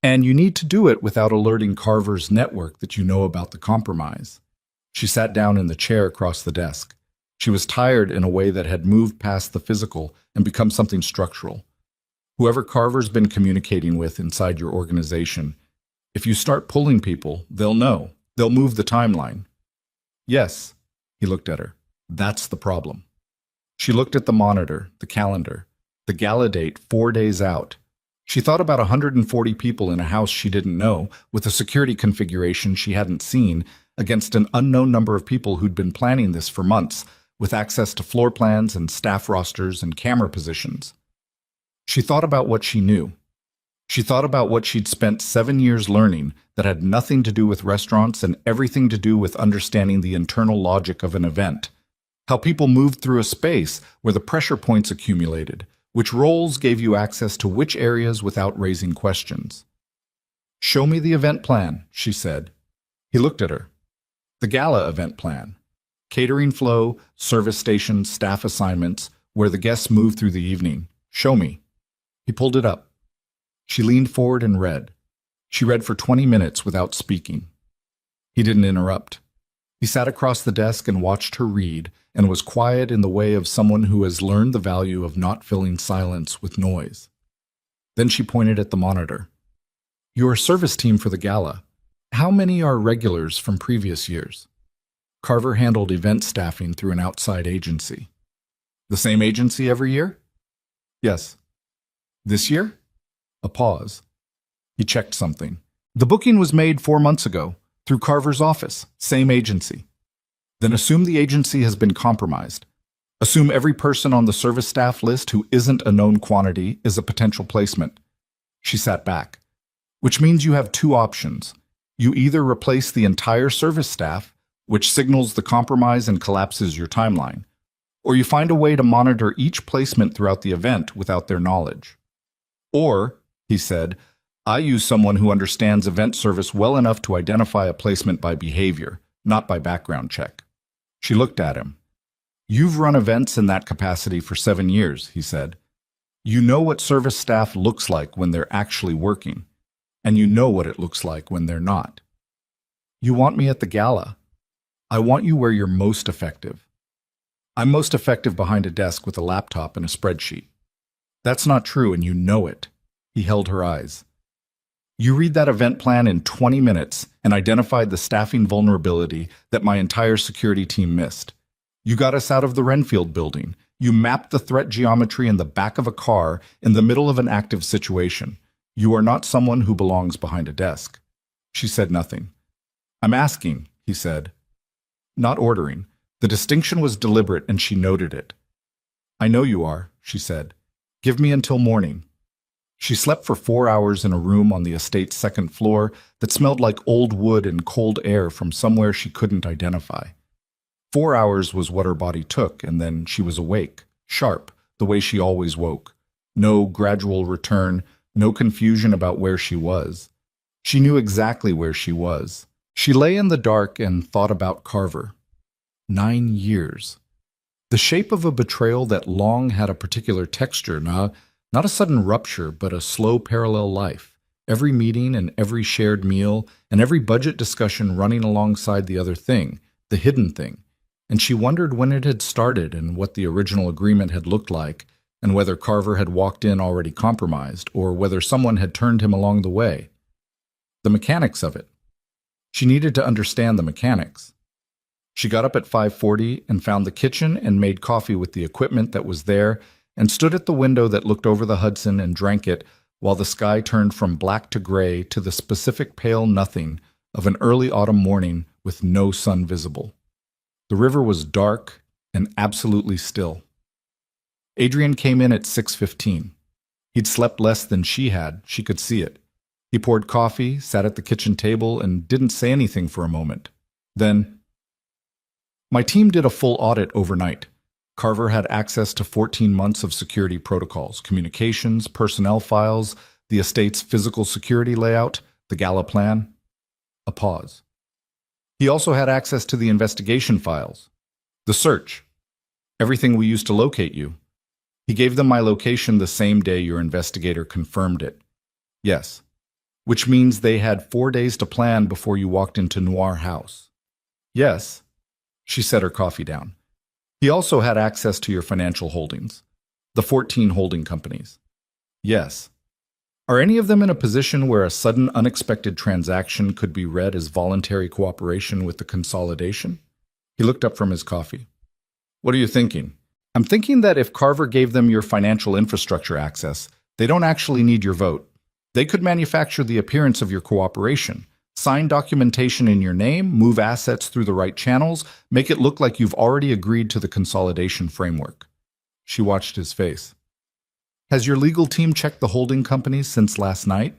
And you need to do it without alerting Carver's network that you know about the compromise. She sat down in the chair across the desk. She was tired in a way that had moved past the physical and become something structural. Whoever Carver's been communicating with inside your organization, if you start pulling people, they'll know. They'll move the timeline. Yes, he looked at her. That's the problem. She looked at the monitor, the calendar, the gala date 4 days out. She thought about 140 people in a house she didn't know, with a security configuration she hadn't seen, against an unknown number of people who'd been planning this for months, with access to floor plans and staff rosters and camera positions. She thought about what she knew. She thought about what she'd spent 7 years learning that had nothing to do with restaurants and everything to do with understanding the internal logic of an event. How people moved through a space where the pressure points accumulated, which roles gave you access to which areas without raising questions. Show me the event plan, she said. He looked at her. The gala event plan. Catering flow, service stations, staff assignments, where the guests move through the evening. Show me. He pulled it up. She leaned forward and read. She read for 20 minutes without speaking. He didn't interrupt. He sat across the desk and watched her read, and was quiet in the way of someone who has learned the value of not filling silence with noise. Then she pointed at the monitor. Your service team for the gala. How many are regulars from previous years? Carver handled event staffing through an outside agency. The same agency every year? Yes. This year? A pause. He checked something. The booking was made 4 months ago, through Carver's office, same agency. Then assume the agency has been compromised. Assume every person on the service staff list who isn't a known quantity is a potential placement. She sat back. Which means you have 2 options. You either replace the entire service staff, which signals the compromise and collapses your timeline, or you find a way to monitor each placement throughout the event without their knowledge. Or, he said, I use someone who understands event service well enough to identify a placement by behavior, not by background check. She looked at him. You've run events in that capacity for 7 years, he said. You know what service staff looks like when they're actually working, and you know what it looks like when they're not. You want me at the gala. I want you where you're most effective. I'm most effective behind a desk with a laptop and a spreadsheet. That's not true, and you know it. He held her eyes. You read that event plan in 20 minutes and identified the staffing vulnerability that my entire security team missed. You got us out of the Renfield building. You mapped the threat geometry in the back of a car in the middle of an active situation. You are not someone who belongs behind a desk. She said nothing. I'm asking, he said. Not ordering. The distinction was deliberate and she noted it. I know you are, she said. Give me until morning. She slept for 4 hours in a room on the estate's second floor that smelled like old wood and cold air from somewhere she couldn't identify. 4 hours was what her body took, and then she was awake, sharp, the way she always woke. No gradual return, no confusion about where she was. She knew exactly where she was. She lay in the dark and thought about Carver. 9 years. The shape of a betrayal that long had a particular texture, not a sudden rupture, but a slow parallel life. Every meeting and every shared meal and every budget discussion running alongside the other thing, the hidden thing. And she wondered when it had started and what the original agreement had looked like, and whether Carver had walked in already compromised, or whether someone had turned him along the way. The mechanics of it. She needed to understand the mechanics. She got up at 5:40 and found the kitchen and made coffee with the equipment that was there and stood at the window that looked over the Hudson and drank it while the sky turned from black to gray to the specific pale nothing of an early autumn morning with no sun visible. The river was dark and absolutely still. Adrian came in at 6:15. He'd slept less than she had, she could see it. He poured coffee, sat at the kitchen table, and didn't say anything for a moment. Then, my team did a full audit overnight. Carver had access to 14 months of security protocols, communications, personnel files, the estate's physical security layout, the gala plan. A pause. He also had access to the investigation files, the search, everything we used to locate you. He gave them my location the same day your investigator confirmed it. Yes, which means they had 4 days to plan before you walked into Noir House. Yes, she set her coffee down. He also had access to your financial holdings, the 14 holding companies. Yes. Are any of them in a position where a sudden, unexpected transaction could be read as voluntary cooperation with the consolidation? He looked up from his coffee. What are you thinking? I'm thinking that if Carver gave them your financial infrastructure access, they don't actually need your vote. They could manufacture the appearance of your cooperation, sign documentation in your name, move assets through the right channels, make it look like you've already agreed to the consolidation framework. She watched his face. Has your legal team checked the holding companies since last night?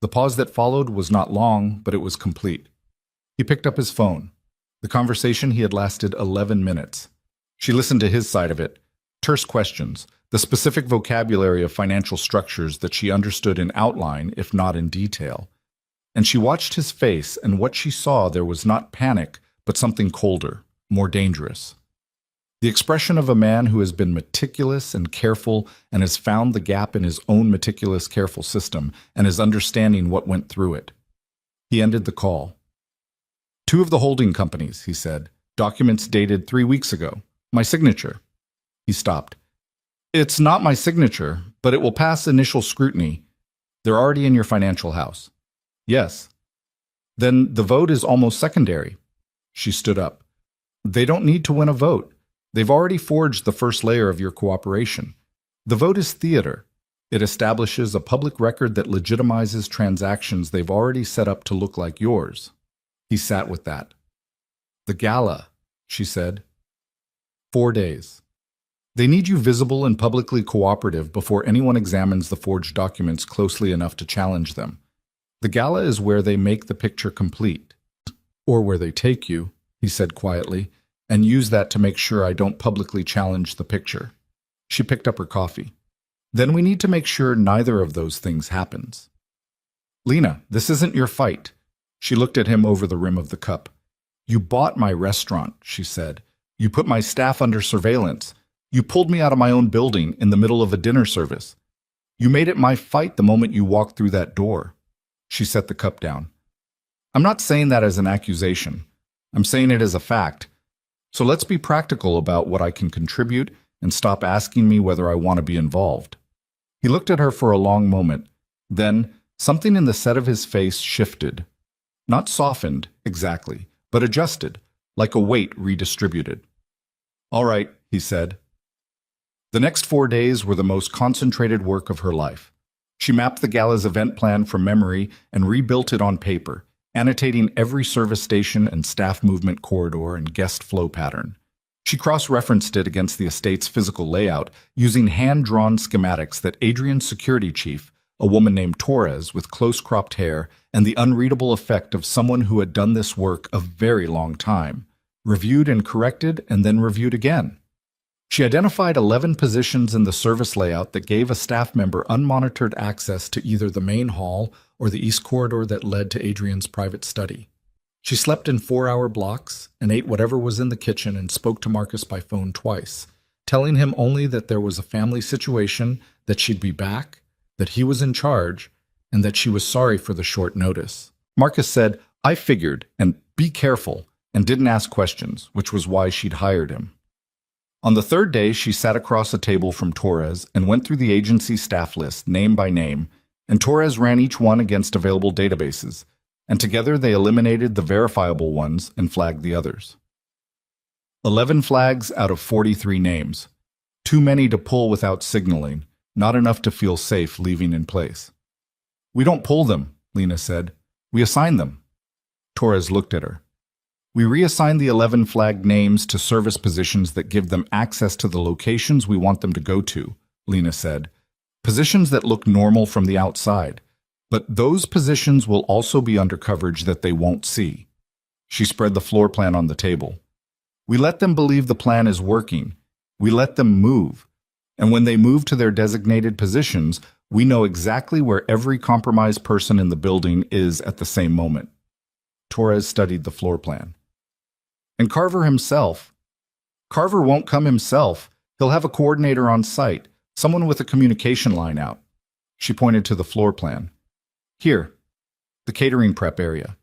The pause that followed was not long, but it was complete. He picked up his phone. The conversation had lasted 11 minutes. She listened to his side of it. Terse questions, the specific vocabulary of financial structures that she understood in outline, if not in detail. And she watched his face, and what she saw there was not panic, but something colder, more dangerous. The expression of a man who has been meticulous and careful and has found the gap in his own meticulous, careful system and is understanding what went through it. He ended the call. 2 of the holding companies, he said, documents dated 3 weeks ago. My signature. He stopped. It's not my signature, but it will pass initial scrutiny. They're already in your financial house. Yes. Then the vote is almost secondary. She stood up. They don't need to win a vote. They've already forged the first layer of your cooperation. The vote is theater. It establishes a public record that legitimizes transactions they've already set up to look like yours. He sat with that. The gala, she said. 4 days. They need you visible and publicly cooperative before anyone examines the forged documents closely enough to challenge them. The gala is where they make the picture complete. Or where they take you, he said quietly, and use that to make sure I don't publicly challenge the picture. She picked up her coffee. Then we need to make sure neither of those things happens. Lena, this isn't your fight. She looked at him over the rim of the cup. You bought my restaurant, she said. You put my staff under surveillance. You pulled me out of my own building in the middle of a dinner service. You made it my fight the moment you walked through that door. She set the cup down. I'm not saying that as an accusation. I'm saying it as a fact. So let's be practical about what I can contribute and stop asking me whether I want to be involved. He looked at her for a long moment. Then, something in the set of his face shifted. Not softened, exactly, but adjusted, like a weight redistributed. "All right," he said. The next 4 days were the most concentrated work of her life. She mapped the gala's event plan from memory and rebuilt it on paper, annotating every service station and staff movement corridor and guest flow pattern. She cross-referenced it against the estate's physical layout, using hand-drawn schematics that Adrian's security chief, a woman named Torres with close-cropped hair and the unreadable effect of someone who had done this work a very long time, reviewed and corrected and then reviewed again. She identified 11 positions in the service layout that gave a staff member unmonitored access to either the main hall or the east corridor that led to Adrian's private study. She slept in 4-hour blocks and ate whatever was in the kitchen and spoke to Marcus by phone twice, telling him only that there was a family situation, that she'd be back, that he was in charge, and that she was sorry for the short notice. Marcus said, "I figured," and "be careful," and didn't ask questions, which was why she'd hired him. On the third day, she sat across a table from Torres and went through the agency staff list, name by name, and Torres ran each one against available databases, and together they eliminated the verifiable ones and flagged the others. 11 flags out of 43 names. Too many to pull without signaling, not enough to feel safe leaving in place. "We don't pull them," Lena said. "We assign them." Torres looked at her. "We reassign the 11 flagged names to service positions that give them access to the locations we want them to go to," Lena said. "Positions that look normal from the outside. But those positions will also be under coverage that they won't see." She spread the floor plan on the table. "We let them believe the plan is working. We let them move. And when they move to their designated positions, we know exactly where every compromised person in the building is at the same moment." Torres studied the floor plan. "And Carver himself. Carver won't come himself. He'll have a coordinator on site, someone with a communication line out." She pointed to the floor plan. "Here, the catering prep area.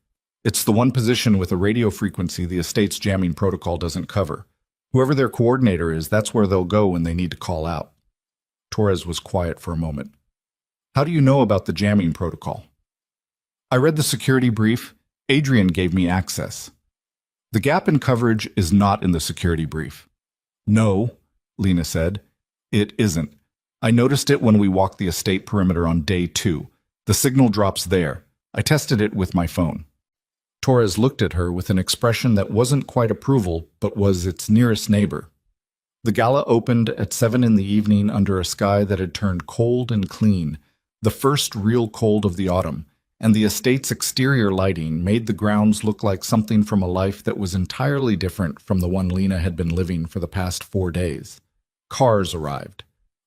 It's the one position with a radio frequency the estate's jamming protocol doesn't cover. Whoever their coordinator is, that's where they'll go when they need to call out." Torres was quiet for a moment. "How do you know about the jamming protocol?" "I read the security brief. Adrian gave me access." "The gap in coverage is not in the security brief." "No," Lena said. "It isn't. I noticed it when we walked the estate perimeter on day 2. The signal drops there. I tested it with my phone." Torres looked at her with an expression that wasn't quite approval, but was its nearest neighbor. The gala opened at 7 in the evening under a sky that had turned cold and clean, the first real cold of the autumn, and the estate's exterior lighting made the grounds look like something from a life that was entirely different from the one Lena had been living for the past 4 days. Cars arrived.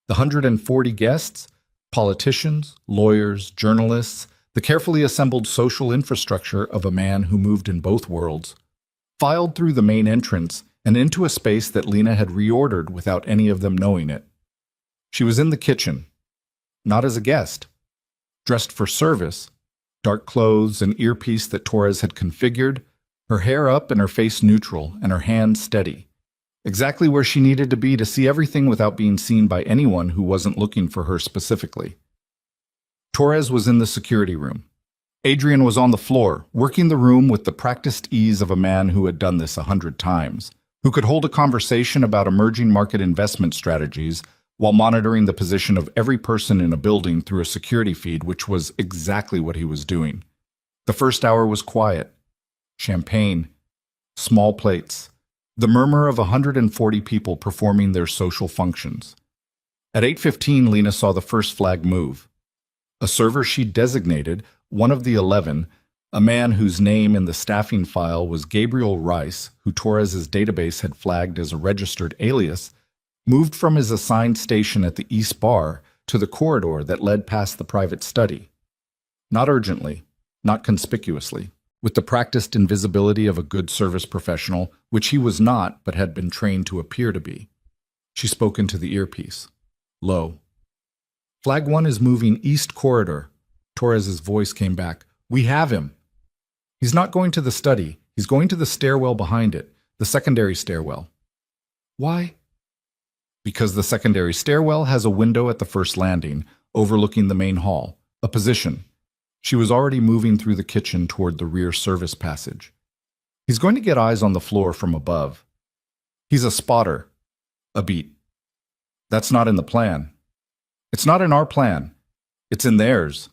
The 140 guests, politicians, lawyers, journalists, the carefully assembled social infrastructure of a man who moved in both worlds, filed through the main entrance and into a space that Lena had reordered without any of them knowing it. She was in the kitchen, not as a guest, dressed for service, dark clothes, an earpiece that Torres had configured, her hair up and her face neutral and her hands steady. Exactly where she needed to be to see everything without being seen by anyone who wasn't looking for her specifically. Torres was in the security room. Adrian was on the floor, working the room with the practiced ease of a man who had done this 100 times, who could hold a conversation about emerging market investment strategies while monitoring the position of every person in a building through a security feed, which was exactly what he was doing. The first hour was quiet. Champagne, small plates, the murmur of 140 people performing their social functions. At 8:15, Lena saw the first flag move. A server she designated, one of the 11, a man whose name in the staffing file was Gabriel Rice, who Torres's database had flagged as a registered alias, moved from his assigned station at the East Bar to the corridor that led past the private study. Not urgently, not conspicuously, with the practiced invisibility of a good service professional, which he was not but had been trained to appear to be. She spoke into the earpiece. Low. "Flag 1 is moving east corridor." Torres's voice came back. "We have him." "He's not going to the study. He's going to the stairwell behind it, the secondary stairwell." "Why?" "Because the secondary stairwell has a window at the first landing, overlooking the main hall, a position. She was already moving through the kitchen toward the rear service passage. He's going to get eyes on the floor from above. He's a spotter. A beat. That's not in the plan. It's not in our plan. It's in theirs.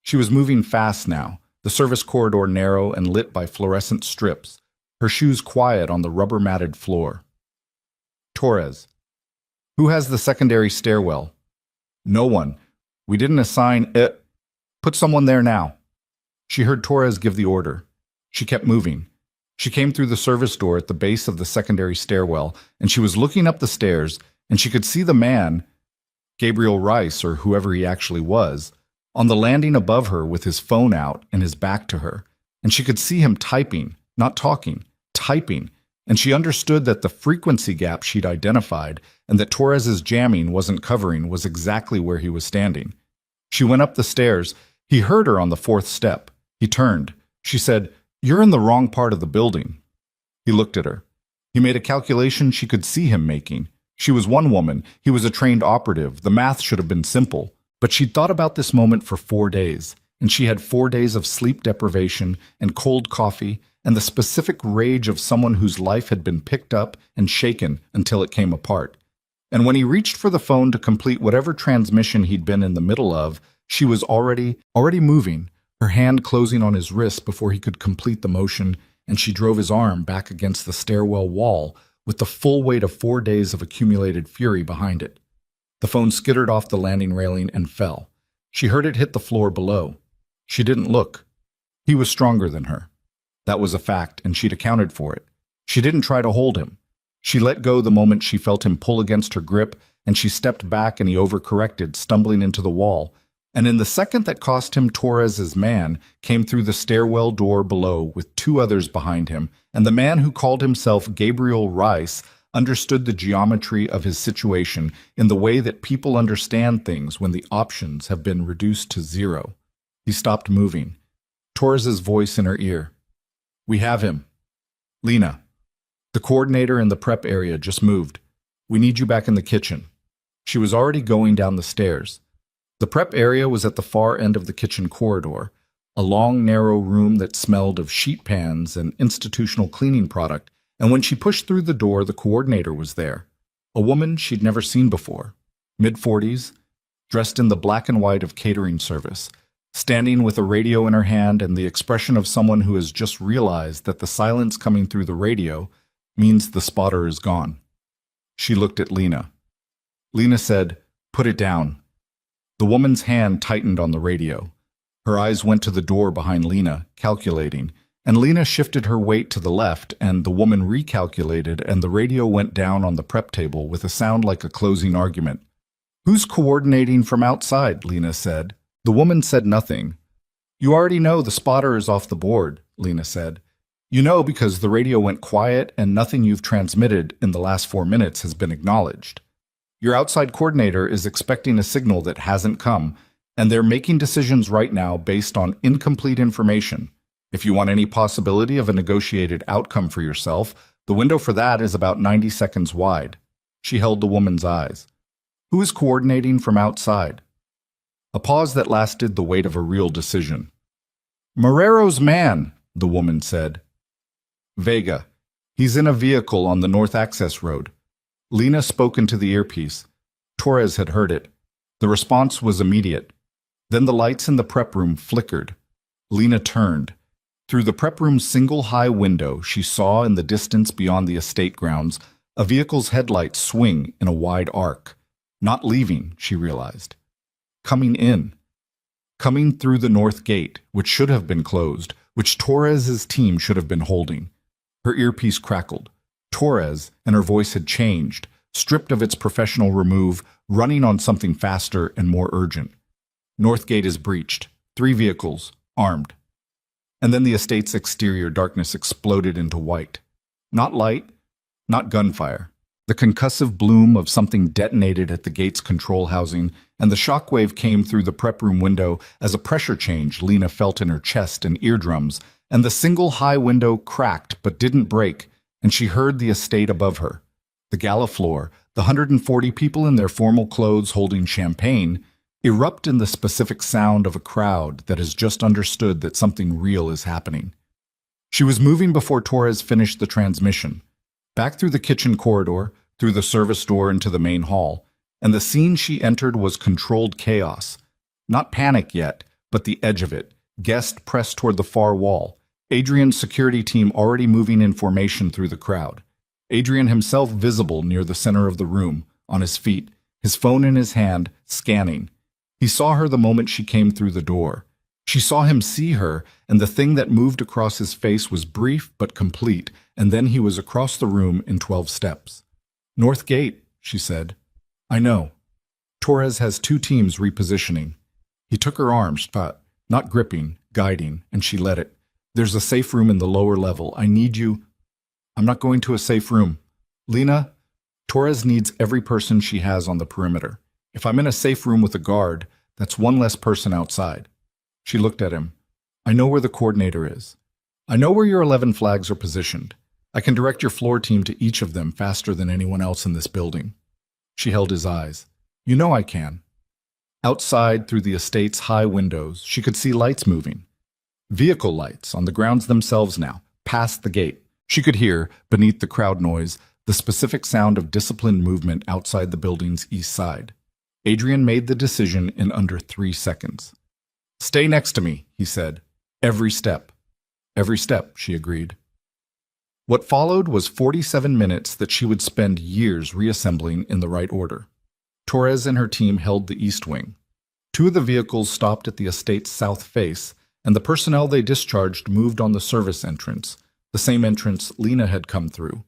She was moving fast now, the service corridor narrow and lit by fluorescent strips, her shoes quiet on the rubber-matted floor. Torres. Who has the secondary stairwell? No one. We didn't assign it. Put someone there now. She heard Torres give the order. She kept moving. She came through the service door at the base of the secondary stairwell, and she was looking up the stairs, and she could see the man, Gabriel Rice, or whoever he actually was, on the landing above her with his phone out and his back to her, and she could see him typing, not talking, typing, and she understood that the frequency gap she'd identified and that Torres's jamming wasn't covering was exactly where he was standing. She went up the stairs. He heard her on the fourth step. He turned. She said, "You're in the wrong part of the building." He looked at her. He made a calculation she could see him making. She was one woman. He was a trained operative. The math should have been simple. But she'd thought about this moment for 4 days, and she had 4 days of sleep deprivation and cold coffee and the specific rage of someone whose life had been picked up and shaken until it came apart. And when he reached for the phone to complete whatever transmission he'd been in the middle of, she was already moving, her hand closing on his wrist before he could complete the motion, and she drove his arm back against the stairwell wall with the full weight of 4 days of accumulated fury behind it. The phone skittered off the landing railing and fell. She heard it hit the floor below. She didn't look. He was stronger than her. That was a fact, and she'd accounted for it. She didn't try to hold him. She let go the moment she felt him pull against her grip, and she stepped back and he overcorrected, stumbling into the wall. And in the second that cost him, Torres's man came through the stairwell door below with 2 others behind him, and the man who called himself Gabriel Rice understood the geometry of his situation in the way that people understand things when the options have been reduced to 0. He stopped moving. Torres's voice in her ear. "We have him. Lena. The coordinator in the prep area just moved. We need you back in the kitchen." She was already going down the stairs. The prep area was at the far end of the kitchen corridor, a long, narrow room that smelled of sheet pans and institutional cleaning product, and when she pushed through the door, the coordinator was there, a woman she'd never seen before, mid-40s, dressed in the black and white of catering service, standing with a radio in her hand and the expression of someone who has just realized that the silence coming through the radio means the spotter is gone. She looked at Lena. Lena said, "Put it down." The woman's hand tightened on the radio. Her eyes went to the door behind Lena, calculating, and Lena shifted her weight to the left, and the woman recalculated, and the radio went down on the prep table with a sound like a closing argument. "Who's coordinating from outside?" Lena said. The woman said nothing. "You already know the spotter is off the board," Lena said. "You know because the radio went quiet and nothing you've transmitted in the last 4 minutes has been acknowledged. Your outside coordinator is expecting a signal that hasn't come, and they're making decisions right now based on incomplete information. If you want any possibility of a negotiated outcome for yourself, the window for that is about 90 seconds wide." She held the woman's eyes. "Who is coordinating from outside?" A pause that lasted the weight of a real decision. "Marrero's man," the woman said. "Vega. He's in a vehicle on the North Access Road." Lena spoke into the earpiece. Torres had heard it. The response was immediate. Then the lights in the prep room flickered. Lena turned. Through the prep room's single high window, she saw in the distance beyond the estate grounds a vehicle's headlights swing in a wide arc. Not leaving, she realized. Coming in. Coming through the north gate, which should have been closed, which Torres's team should have been holding. Her earpiece crackled. Torres, and her voice had changed, stripped of its professional remove, running on something faster and more urgent. "North gate is breached. 3 vehicles, armed." And then the estate's exterior darkness exploded into white. Not light, not gunfire. The concussive bloom of something detonated at the gate's control housing, and the shockwave came through the prep room window as a pressure change Lena felt in her chest and eardrums, and the single high window cracked but didn't break, and she heard the estate above her. The gala floor, the 140 people in their formal clothes holding champagne, erupt in the specific sound of a crowd that has just understood that something real is happening. She was moving before Torres finished the transmission, back through the kitchen corridor, through the service door into the main hall, and the scene she entered was controlled chaos. Not panic yet, but the edge of it, guest pressed toward the far wall, Adrian's security team already moving in formation through the crowd. Adrian himself visible near the center of the room, on his feet, his phone in his hand, scanning. He saw her the moment she came through the door. She saw him see her, and the thing that moved across his face was brief but complete, and then he was across the room in 12 steps. "North Gate," she said. "I know." Torres has 2 teams repositioning. He took her arms, but not gripping, guiding, and she let it. "There's a safe room in the lower level. I need you." "I'm not going to a safe room. Lena, Torres needs every person she has on the perimeter. If I'm in a safe room with a guard, that's one less person outside." She looked at him. "I know where the coordinator is. I know where your 11 flags are positioned. I can direct your floor team to each of them faster than anyone else in this building." She held his eyes. "You know I can." Outside, through the estate's high windows, she could see lights moving. Vehicle lights on the grounds themselves now, past the gate. She could hear, beneath the crowd noise, the specific sound of disciplined movement outside the building's east side. Adrian made the decision in under 3 seconds. "Stay next to me," he said. "Every step." "Every step," she agreed. What followed was 47 minutes that she would spend years reassembling in the right order. Torres and her team held the east wing. 2 of the vehicles stopped at the estate's south face, and the personnel they discharged moved on the service entrance, the same entrance Lena had come through.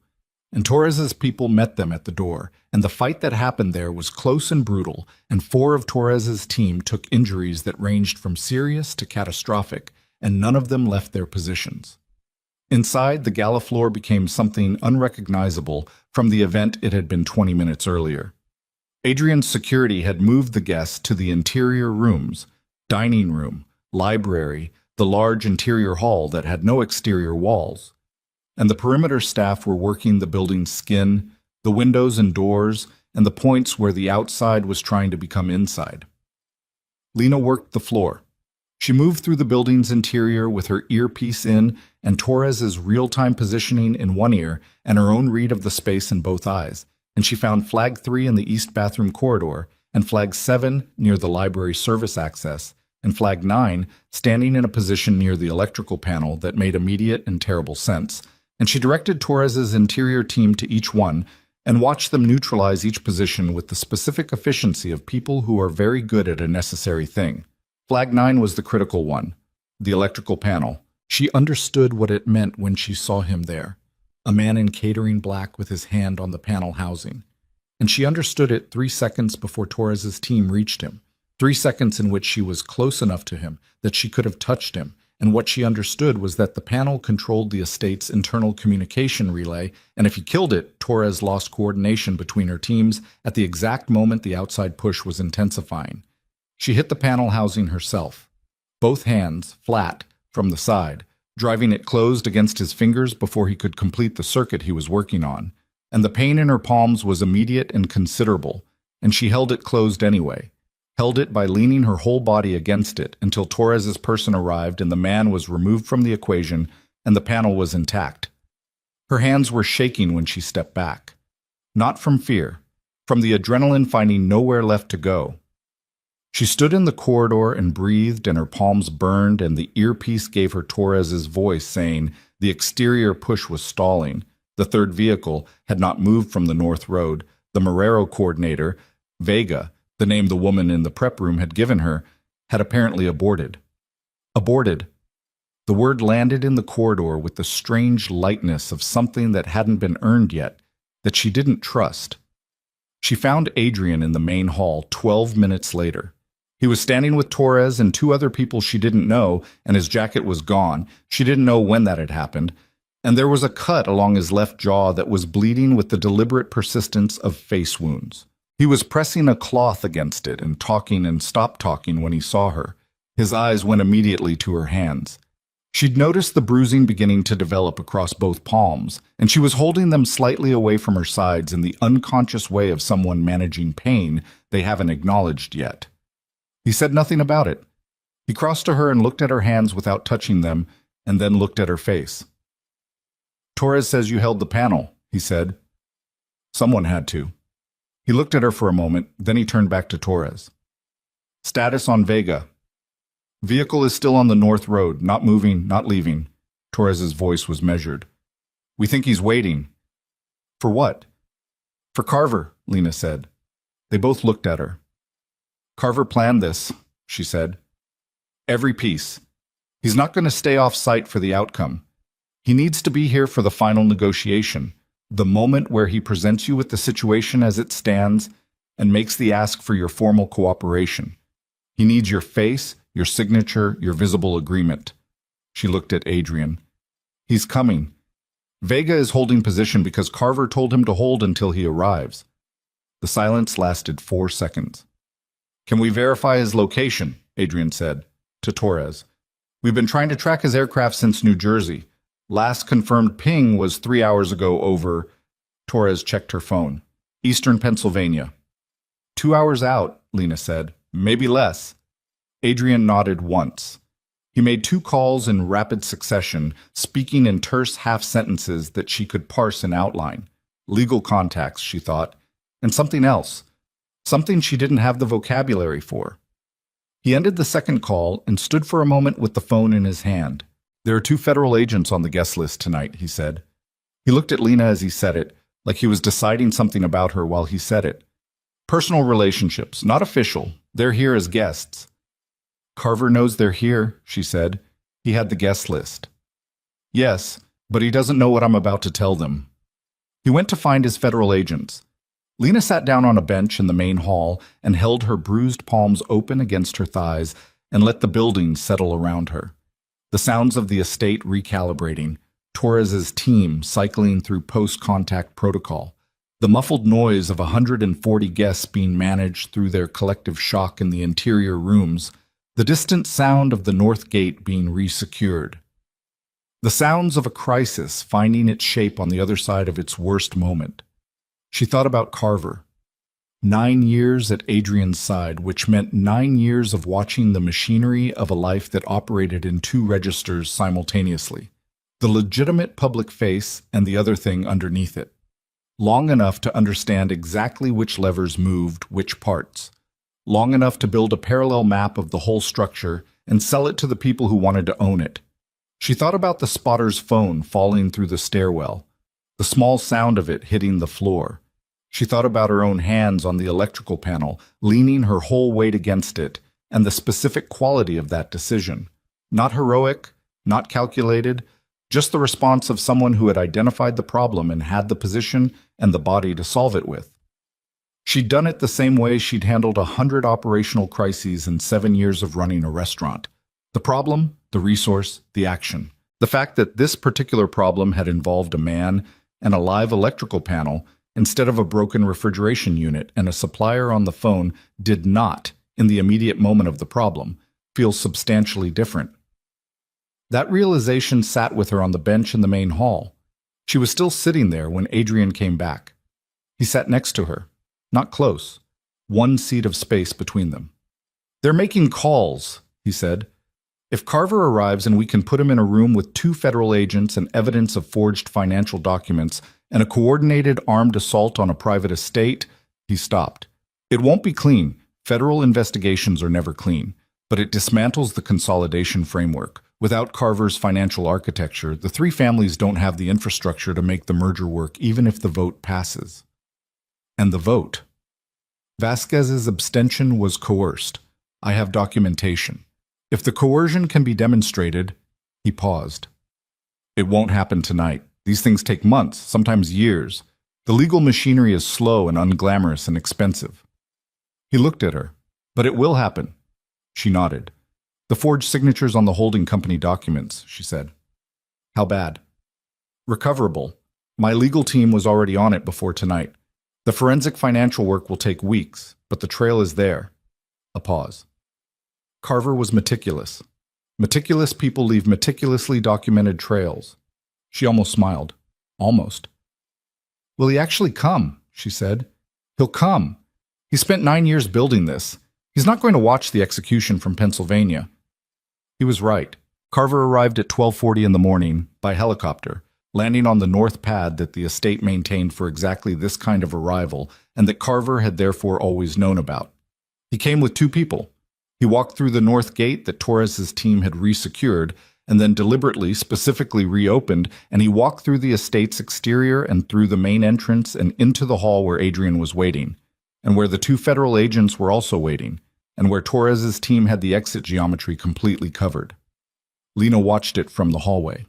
And Torres's people met them at the door, and the fight that happened there was close and brutal, and 4 of Torres's team took injuries that ranged from serious to catastrophic, and none of them left their positions. Inside, the gala floor became something unrecognizable from the event it had been 20 minutes earlier. Adrian's security had moved the guests to the interior rooms, dining room, library, the large interior hall that had no exterior walls. And the perimeter staff were working the building's skin, the windows and doors, and the points where the outside was trying to become inside. Lena worked the floor. She moved through the building's interior with her earpiece in and Torres's real-time positioning in one ear and her own read of the space in both eyes, and she found Flag 3 in the east bathroom corridor, and Flag 7 near the library service access, and Flag 9 standing in a position near the electrical panel that made immediate and terrible sense, and she directed Torres's interior team to each one and watched them neutralize each position with the specific efficiency of people who are very good at a necessary thing. Flag 9 was the critical one, the electrical panel. She understood what it meant when she saw him there, a man in catering black with his hand on the panel housing. And she understood it 3 seconds before Torres's team reached him, 3 seconds in which she was close enough to him that she could have touched him, and what she understood was that the panel controlled the estate's internal communication relay, and if he killed it, Torres lost coordination between her teams at the exact moment the outside push was intensifying. She hit the panel housing herself, both hands, flat, from the side, driving it closed against his fingers before he could complete the circuit he was working on, and the pain in her palms was immediate and considerable, and she held it closed anyway. Held it by leaning her whole body against it until Torres's person arrived and the man was removed from the equation and the panel was intact. Her hands were shaking when she stepped back. Not from fear, from the adrenaline finding nowhere left to go. She stood in the corridor and breathed, and her palms burned, and the earpiece gave her Torres's voice saying the exterior push was stalling. The third vehicle had not moved from the north road. The Marrero coordinator, Vega, the name the woman in the prep room had given her, had apparently aborted. Aborted. The word landed in the corridor with the strange lightness of something that hadn't been earned yet, that she didn't trust. She found Adrian in the main hall 12 minutes later. He was standing with Torres and 2 other people she didn't know, and his jacket was gone. She didn't know when that had happened. And there was a cut along his left jaw that was bleeding with the deliberate persistence of face wounds. He was pressing a cloth against it and talking and stopped talking when he saw her. His eyes went immediately to her hands. She'd noticed the bruising beginning to develop across both palms, and she was holding them slightly away from her sides in the unconscious way of someone managing pain they haven't acknowledged yet. He said nothing about it. He crossed to her and looked at her hands without touching them, and then looked at her face. Torres says you held the panel, he said. Someone had to. He looked at her for a moment, then he turned back to Torres. Status on Vega. Vehicle is still on the North Road, not moving, not leaving. Torres's voice was measured. We think he's waiting. For what? For Carver, Lena said. They both looked at her. Carver planned this, she said. Every piece. He's not going to stay off site for the outcome. He needs to be here for the final negotiation, the moment where he presents you with the situation as it stands and makes the ask for your formal cooperation. He needs your face, your signature, your visible agreement. She looked at Adrian. He's coming. Vega is holding position because Carver told him to hold until he arrives. The silence lasted 4 seconds. Can we verify his location? Adrian said, to Torres. We've been trying to track his aircraft since New Jersey. Last confirmed ping was 3 hours ago over, Torres checked her phone, Eastern Pennsylvania. 2 hours out, Lena said. Maybe less. Adrian nodded once. He made 2 calls in rapid succession, speaking in terse half-sentences that she could parse and outline. Legal contacts, she thought, and something else. Something she didn't have the vocabulary for. He ended the second call and stood for a moment with the phone in his hand. There are 2 federal agents on the guest list tonight, he said. He looked at Lena as he said it, like he was deciding something about her while he said it. Personal relationships, not official. They're here as guests. Carver knows they're here, she said. He had the guest list. Yes, but he doesn't know what I'm about to tell them. He went to find his federal agents. Lena sat down on a bench in the main hall and held her bruised palms open against her thighs and let the building settle around her. The sounds of the estate recalibrating, Torres's team cycling through post-contact protocol, the muffled noise of 140 guests being managed through their collective shock in the interior rooms, the distant sound of the north gate being resecured. The sounds of a crisis finding its shape on the other side of its worst moment. She thought about Carver. 9 years at Adrian's side, which meant 9 years of watching the machinery of a life that operated in 2 registers simultaneously. The legitimate public face and the other thing underneath it. Long enough to understand exactly which levers moved which parts. Long enough to build a parallel map of the whole structure and sell it to the people who wanted to own it. She thought about the spotter's phone falling through the stairwell, the small sound of it hitting the floor. She thought about her own hands on the electrical panel, leaning her whole weight against it, and the specific quality of that decision. Not heroic, not calculated, just the response of someone who had identified the problem and had the position and the body to solve it with. She'd done it the same way she'd handled 100 operational crises in 7 years of running a restaurant. The problem, the resource, the action. The fact that this particular problem had involved a man and a live electrical panel instead of a broken refrigeration unit and a supplier on the phone did not, in the immediate moment of the problem, feel substantially different. That realization sat with her on the bench in the main hall. She was still sitting there when Adrian came back. He sat next to her, not close, 1 seat of space between them. They're making calls, he said. If Carver arrives and we can put him in a room with 2 federal agents and evidence of forged financial documents and a coordinated armed assault on a private estate, he stopped. It won't be clean. Federal investigations are never clean, but it dismantles the consolidation framework. Without Carver's financial architecture, the 3 families don't have the infrastructure to make the merger work even if the vote passes. And the vote. Vasquez's abstention was coerced. I have documentation. If the coercion can be demonstrated, he paused. It won't happen tonight. These things take months, sometimes years. The legal machinery is slow and unglamorous and expensive. He looked at her. But it will happen. She nodded. The forged signatures on the holding company documents, she said. How bad? Recoverable. My legal team was already on it before tonight. The forensic financial work will take weeks, but the trail is there. A pause. Carver was meticulous. Meticulous people leave meticulously documented trails. She almost smiled. Almost. Will he actually come? She said. He'll come. He spent 9 years building this. He's not going to watch the execution from Pennsylvania. He was right. Carver arrived at 12:40 in the morning by helicopter, landing on the north pad that the estate maintained for exactly this kind of arrival and that Carver had therefore always known about. He came with two people. He walked through the north gate that Torres's team had resecured and then deliberately, specifically reopened, and he walked through the estate's exterior and through the main entrance and into the hall where Adrian was waiting, and where the two federal agents were also waiting, and where Torres's team had the exit geometry completely covered. Lena watched it from the hallway.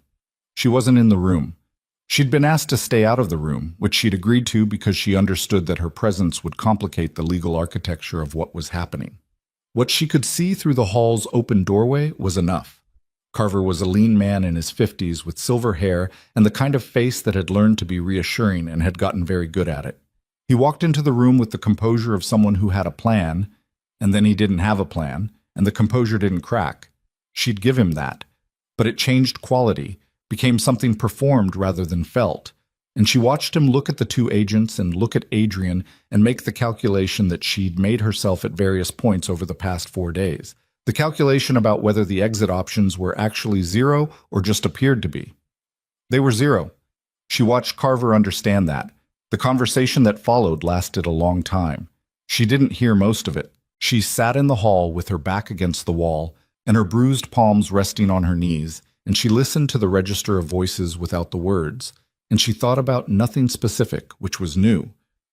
She wasn't in the room. She'd been asked to stay out of the room, which she'd agreed to because she understood that her presence would complicate the legal architecture of what was happening. What she could see through the hall's open doorway was enough. Carver was a lean man in his 50s with silver hair and the kind of face that had learned to be reassuring and had gotten very good at it. He walked into the room with the composure of someone who had a plan, and then he didn't have a plan, and the composure didn't crack. She'd give him that. But it changed quality, became something performed rather than felt, and she watched him look at the two agents and look at Adrian and make the calculation that she'd made herself at various points over the past 4 days. The calculation about whether the exit options were actually zero or just appeared to be. They were zero. She watched Carver understand that. The conversation that followed lasted a long time. She didn't hear most of it. She sat in the hall with her back against the wall and her bruised palms resting on her knees, and she listened to the register of voices without the words, and she thought about nothing specific, which was new,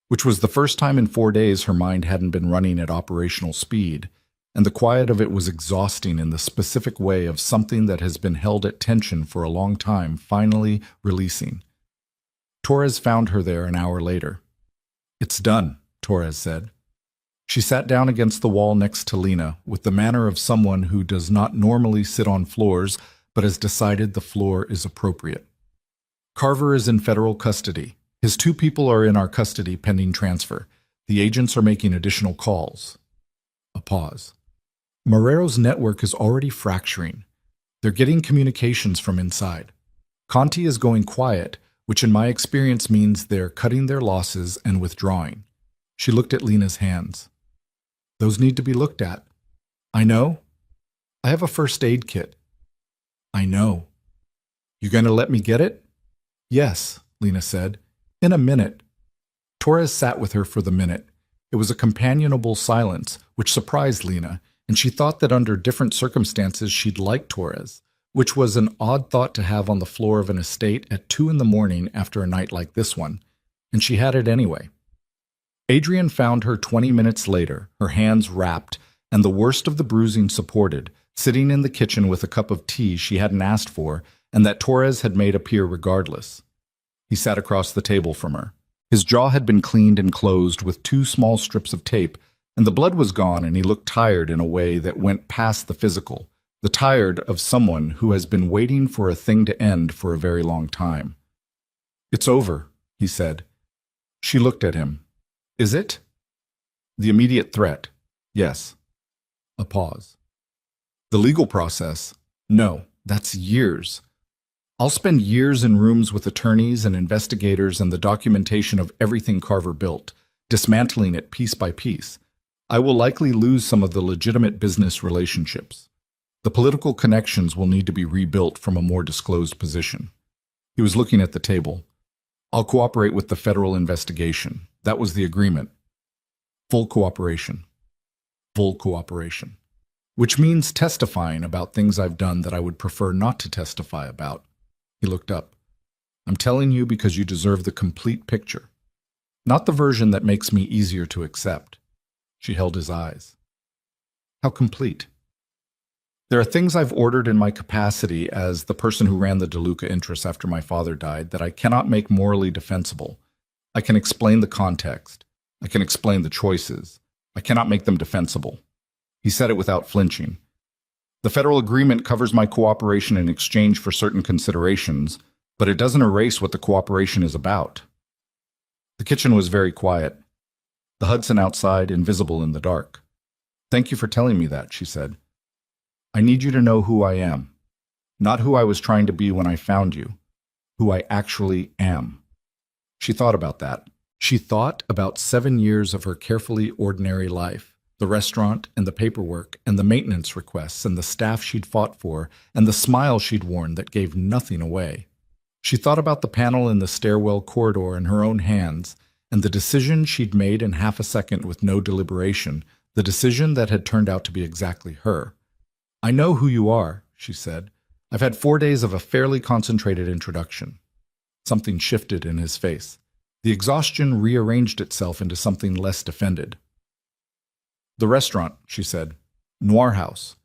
which was the first time in 4 days her mind hadn't been running at operational speed, and the quiet of it was exhausting in the specific way of something that has been held at tension for a long time finally releasing. Torres found her there an hour later. "It's done," Torres said. She sat down against the wall next to Lena with the manner of someone who does not normally sit on floors but has decided the floor is appropriate. "Carver is in federal custody. His two people are in our custody pending transfer. The agents are making additional calls." A pause. "Marrero's network is already fracturing. They're getting communications from inside. Conti is going quiet, which in my experience means they're cutting their losses and withdrawing." She looked at Lena's hands. "Those need to be looked at." "I know. I have a first aid kit." "I know. You going to let me get it?" "Yes," Lena said. "In a minute." Torres sat with her for the minute. It was a companionable silence, which surprised Lena, and she thought that under different circumstances she'd like Torres, which was an odd thought to have on the floor of an estate at 2 in the morning after a night like this one, and she had it anyway. Adrian found her 20 minutes later, her hands wrapped, and the worst of the bruising supported, sitting in the kitchen with a cup of tea she hadn't asked for, and that Torres had made appear regardless. He sat across the table from her. His jaw had been cleaned and closed with 2 small strips of tape, and the blood was gone, and he looked tired in a way that went past the physical, the tired of someone who has been waiting for a thing to end for a very long time. "It's over," he said. She looked at him. "Is it?" "The immediate threat, yes." A pause. "The legal process? No, that's years. I'll spend years in rooms with attorneys and investigators and the documentation of everything Carver built, dismantling it piece by piece. I will likely lose some of the legitimate business relationships. The political connections will need to be rebuilt from a more disclosed position." He was looking at the table. "I'll cooperate with the federal investigation. That was the agreement. Full cooperation. Full cooperation. Which means testifying about things I've done that I would prefer not to testify about." He looked up. "I'm telling you because you deserve the complete picture. Not the version that makes me easier to accept." She held his eyes. "How complete?" "There are things I've ordered in my capacity as the person who ran the DeLuca interests after my father died that I cannot make morally defensible. I can explain the context. I can explain the choices. I cannot make them defensible." He said it without flinching. "The federal agreement covers my cooperation in exchange for certain considerations, but it doesn't erase what the cooperation is about." The kitchen was very quiet. The Hudson outside, invisible in the dark. "Thank you for telling me that," she said. "I need you to know who I am. Not who I was trying to be when I found you. Who I actually am." She thought about that. She thought about 7 years of her carefully ordinary life, The restaurant and the paperwork and the maintenance requests and the staff she'd fought for and the smile she'd worn that gave nothing away. She thought about the panel in the stairwell corridor in her own hands and the decision she'd made in half a second with no deliberation, the decision that had turned out to be exactly her. "I know who you are," she said. "I've had 4 days of a fairly concentrated introduction." Something shifted in his face. The exhaustion rearranged itself into something less defended. "The restaurant," she said. "Noir House.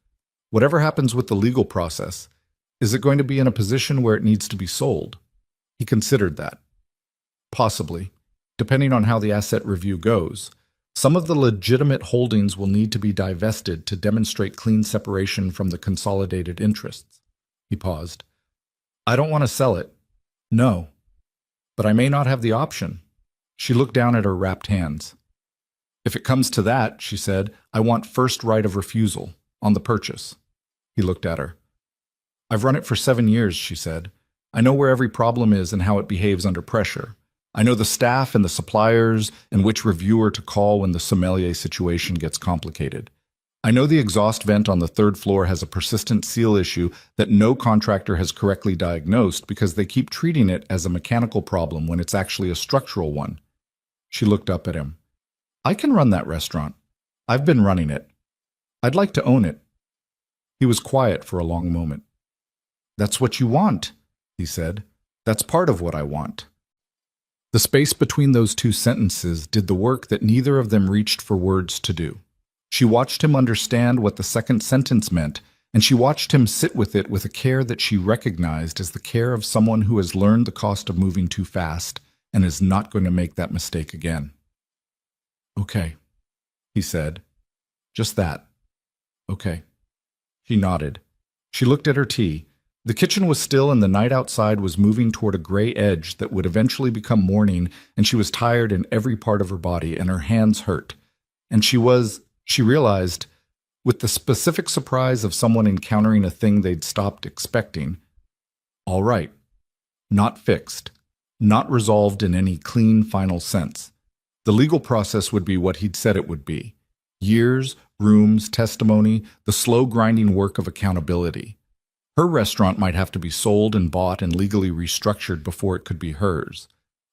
Whatever happens with the legal process, is it going to be in a position where it needs to be sold?" He considered that. Possibly, depending on how the asset review goes. Some of the legitimate holdings will need to be divested to demonstrate clean separation from the consolidated interests. He paused. "I don't want to sell it. No. But I may not have the option." She looked down at her wrapped hands. "If it comes to that," she said, "I want first right of refusal on the purchase." He looked at her. "I've run it for 7 years," she said. "I know where every problem is and how it behaves under pressure. I know the staff and the suppliers and which reviewer to call when the sommelier situation gets complicated. I know the exhaust vent on the 3rd floor has a persistent seal issue that no contractor has correctly diagnosed because they keep treating it as a mechanical problem when it's actually a structural one." She looked up at him. "I can run that restaurant. I've been running it. I'd like to own it." He was quiet for a long moment. "That's what you want," he said. "That's part of what I want." The space between those two sentences did the work that neither of them reached for words to do. She watched him understand what the second sentence meant, and she watched him sit with it with a care that she recognized as the care of someone who has learned the cost of moving too fast and is not going to make that mistake again. "Okay," he said. "Just that. Okay." She nodded. She looked at her tea. The kitchen was still and the night outside was moving toward a gray edge that would eventually become morning, and she was tired in every part of her body and her hands hurt. And she realized, with the specific surprise of someone encountering a thing they'd stopped expecting, all right, not fixed, not resolved in any clean, final sense. The legal process would be what he'd said it would be. Years, rooms, testimony, the slow grinding work of accountability. Her restaurant might have to be sold and bought and legally restructured before it could be hers.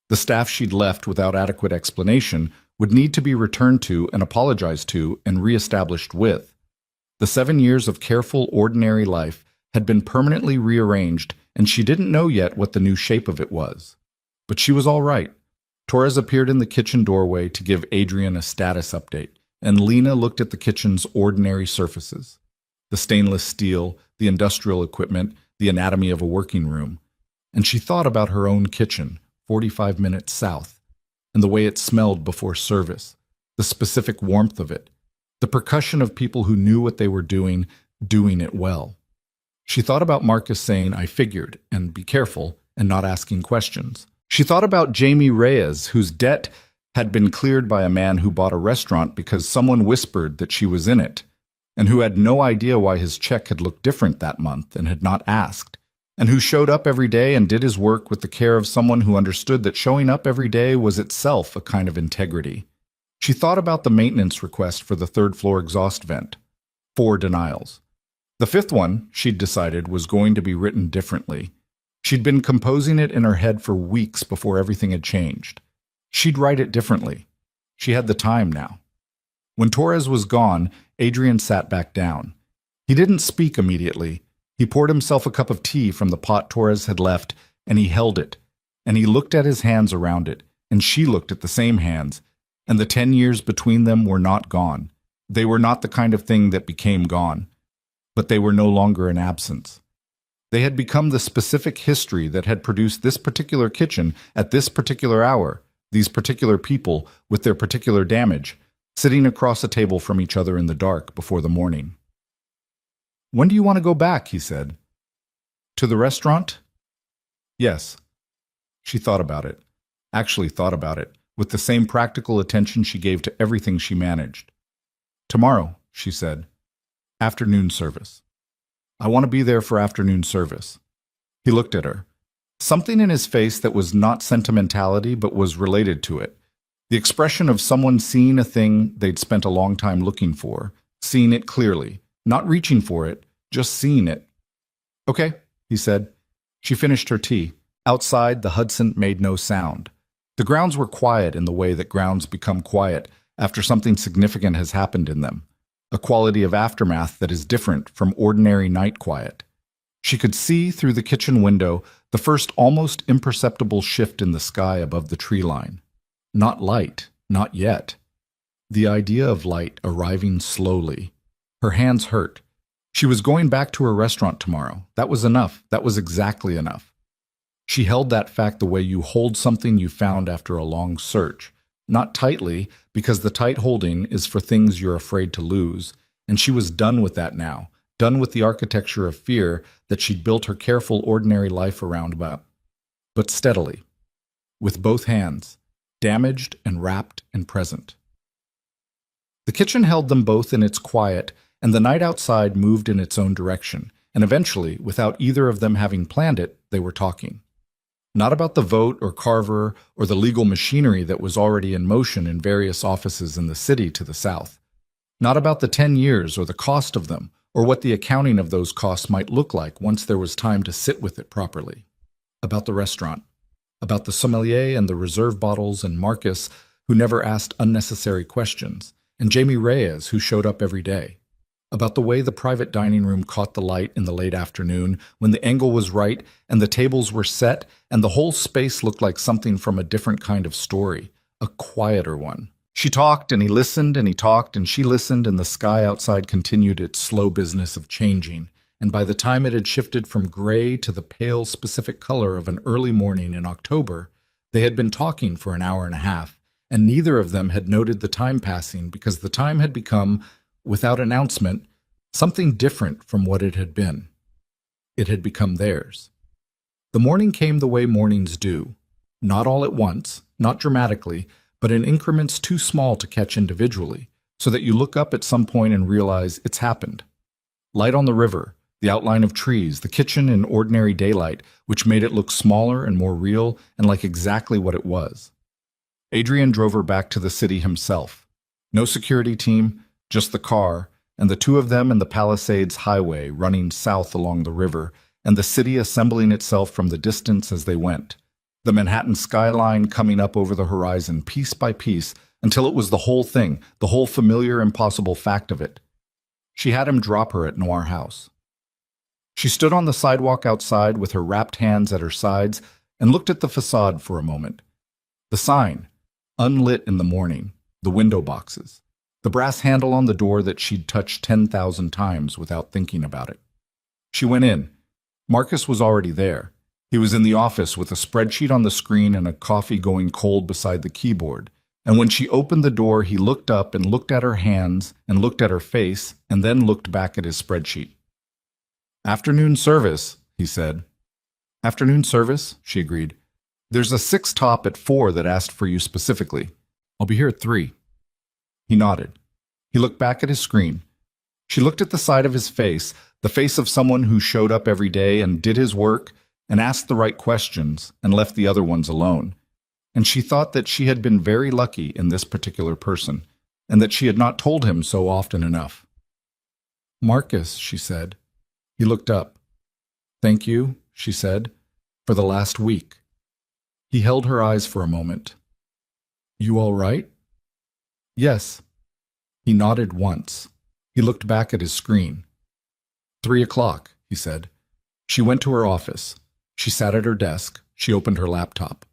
The staff she'd left without adequate explanation would need to be returned to and apologized to and reestablished with. The 7 years of careful, ordinary life had been permanently rearranged, and she didn't know yet what the new shape of it was. But she was all right. Torres appeared in the kitchen doorway to give Adrian a status update, and Lena looked at the kitchen's ordinary surfaces. The stainless steel, the industrial equipment, the anatomy of a working room. And she thought about her own kitchen, 45 minutes south, and the way it smelled before service, the specific warmth of it, the percussion of people who knew what they were doing it well. She thought about Marcus saying, "I figured," and "be careful," and not asking questions. She thought about Jamie Reyes, whose debt had been cleared by a man who bought a restaurant because someone whispered that she was in it, and who had no idea why his check had looked different that month and had not asked, and who showed up every day and did his work with the care of someone who understood that showing up every day was itself a kind of integrity. She thought about the maintenance request for the 3rd floor exhaust vent. 4 denials. The 5th one, she'd decided, was going to be written differently. She'd been composing it in her head for weeks before everything had changed. She'd write it differently. She had the time now. When Torres was gone, Adrian sat back down. He didn't speak immediately. He poured himself a cup of tea from the pot Torres had left, and he held it, and he looked at his hands around it, and she looked at the same hands, and the 10 years between them were not gone. They were not the kind of thing that became gone, but they were no longer an absence. They had become the specific history that had produced this particular kitchen at this particular hour, these particular people with their particular damage, sitting across a table from each other in the dark before the morning. "When do you want to go back?" he said. "To the restaurant?" "Yes." She thought about it, actually thought about it, with the same practical attention she gave to everything she managed. "Tomorrow," she said. "Afternoon service. I want to be there for afternoon service." He looked at her. Something in his face that was not sentimentality but was related to it. The expression of someone seeing a thing they'd spent a long time looking for, seeing it clearly, not reaching for it, just seeing it. Okay, he said. She finished her tea. Outside, the Hudson made no sound. The grounds were quiet in the way that grounds become quiet after something significant has happened in them, a quality of aftermath that is different from ordinary night quiet. She could see through the kitchen window the first almost imperceptible shift in the sky above the tree line. Not light, not yet. The idea of light arriving slowly. Her hands hurt. She was going back to her restaurant tomorrow. That was enough. That was exactly enough. She held that fact the way you hold something you found after a long search. Not tightly, because the tight holding is for things you're afraid to lose, and she was done with that now, done with the architecture of fear that she'd built her careful, ordinary life around about. But steadily, with both hands, damaged and wrapped and present. The kitchen held them both in its quiet, and the night outside moved in its own direction, and eventually, without either of them having planned it, they were talking. Not about the vote or Carver or the legal machinery that was already in motion in various offices in the city to the south. Not about the 10 years or the cost of them, or what the accounting of those costs might look like once there was time to sit with it properly. About the restaurant. About the sommelier and the reserve bottles and Marcus, who never asked unnecessary questions, and Jamie Reyes, who showed up every day. About the way the private dining room caught the light in the late afternoon when the angle was right and the tables were set and the whole space looked like something from a different kind of story, a quieter one. She talked and he listened and he talked and she listened and the sky outside continued its slow business of changing, and by the time it had shifted from gray to the pale specific color of an early morning in October, they had been talking for an hour and a half, and neither of them had noted the time passing because the time had become, without announcement, something different from what it had been. It had become theirs. The morning came the way mornings do, not all at once, not dramatically, but in increments too small to catch individually, so that you look up at some point and realize it's happened. Light on the river, the outline of trees, the kitchen in ordinary daylight, which made it look smaller and more real and like exactly what it was. Adrian drove her back to the city himself. No security team, just the car, and the two of them and the Palisades Highway running south along the river, and the city assembling itself from the distance as they went. The Manhattan skyline coming up over the horizon piece by piece until it was the whole thing, the whole familiar, impossible fact of it. She had him drop her at Noir House. She stood on the sidewalk outside with her wrapped hands at her sides and looked at the facade for a moment. The sign, unlit in the morning, the window boxes, the brass handle on the door that she'd touched 10,000 times without thinking about it. She went in. Marcus was already there. He was in the office with a spreadsheet on the screen and a coffee going cold beside the keyboard. And when she opened the door, he looked up and looked at her hands and looked at her face and then looked back at his spreadsheet. "Afternoon service," he said. "Afternoon service," she agreed. "There's a 6 top at 4 that asked for you specifically. I'll be here at 3. He nodded. He looked back at his screen. She looked at the side of his face, the face of someone who showed up every day and did his work and asked the right questions and left the other ones alone. And she thought that she had been very lucky in this particular person, and that she had not told him so often enough. "Marcus," she said. He looked up. "Thank you," she said, "for the last week." He held her eyes for a moment. "You all right?" "Yes." He nodded once. He looked back at his screen. 3:00, he said. She went to her office. She sat at her desk. She opened her laptop.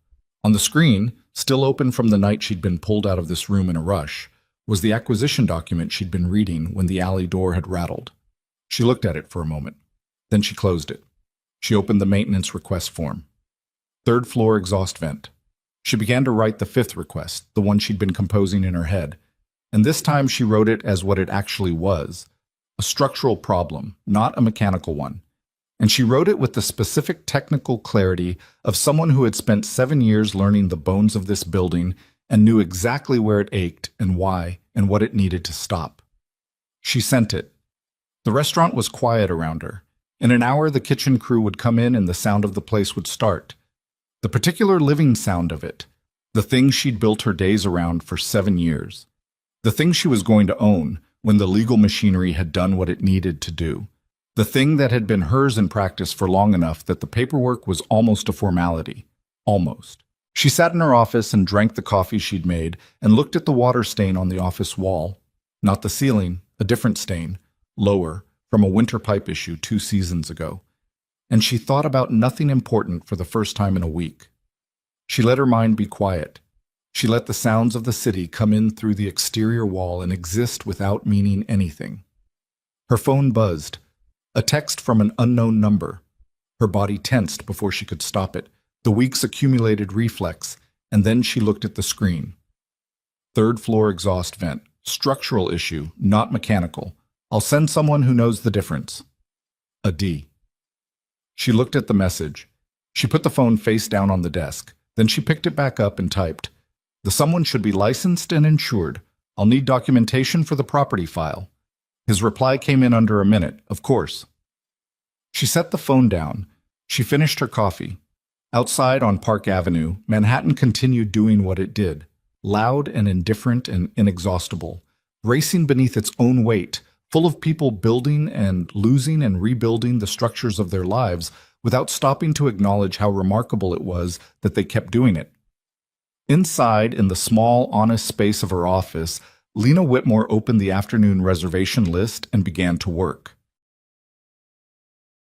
On the screen, still open from the night she'd been pulled out of this room in a rush, was the acquisition document she'd been reading when the alley door had rattled. She looked at it for a moment. Then she closed it. She opened the maintenance request form. 3rd floor exhaust vent. She began to write the 5th request, the one she'd been composing in her head. And this time she wrote it as what it actually was, a structural problem, not a mechanical one. And she wrote it with the specific technical clarity of someone who had spent 7 years learning the bones of this building and knew exactly where it ached and why and what it needed to stop. She sent it. The restaurant was quiet around her. In an hour, the kitchen crew would come in and the sound of the place would start. The particular living sound of it, The thing she'd built her days around for 7 years. The thing she was going to own when the legal machinery had done what it needed to do. The thing that had been hers in practice for long enough that the paperwork was almost a formality. Almost. She sat in her office and drank the coffee she'd made and looked at the water stain on the office wall. Not the ceiling, a different stain, lower, from a winter pipe issue 2 seasons ago. And she thought about nothing important for the first time in a week. She let her mind be quiet. She let the sounds of the city come in through the exterior wall and exist without meaning anything. Her phone buzzed. A text from an unknown number. Her body tensed before she could stop it. The week's accumulated reflex, and then she looked at the screen. Third floor exhaust vent. Structural issue, not mechanical. I'll send someone who knows the difference. A D. She looked at the message. She put the phone face down on the desk. Then she picked it back up and typed, "The someone should be licensed and insured. I'll need documentation for the property file." His reply came in under a minute, of course. She set the phone down. She finished her coffee. Outside on Park Avenue, Manhattan continued doing what it did, loud and indifferent and inexhaustible, racing beneath its own weight, full of people building and losing and rebuilding the structures of their lives without stopping to acknowledge how remarkable it was that they kept doing it. Inside, in the small, honest space of her office, Lena Whitmore opened the afternoon reservation list and began to work.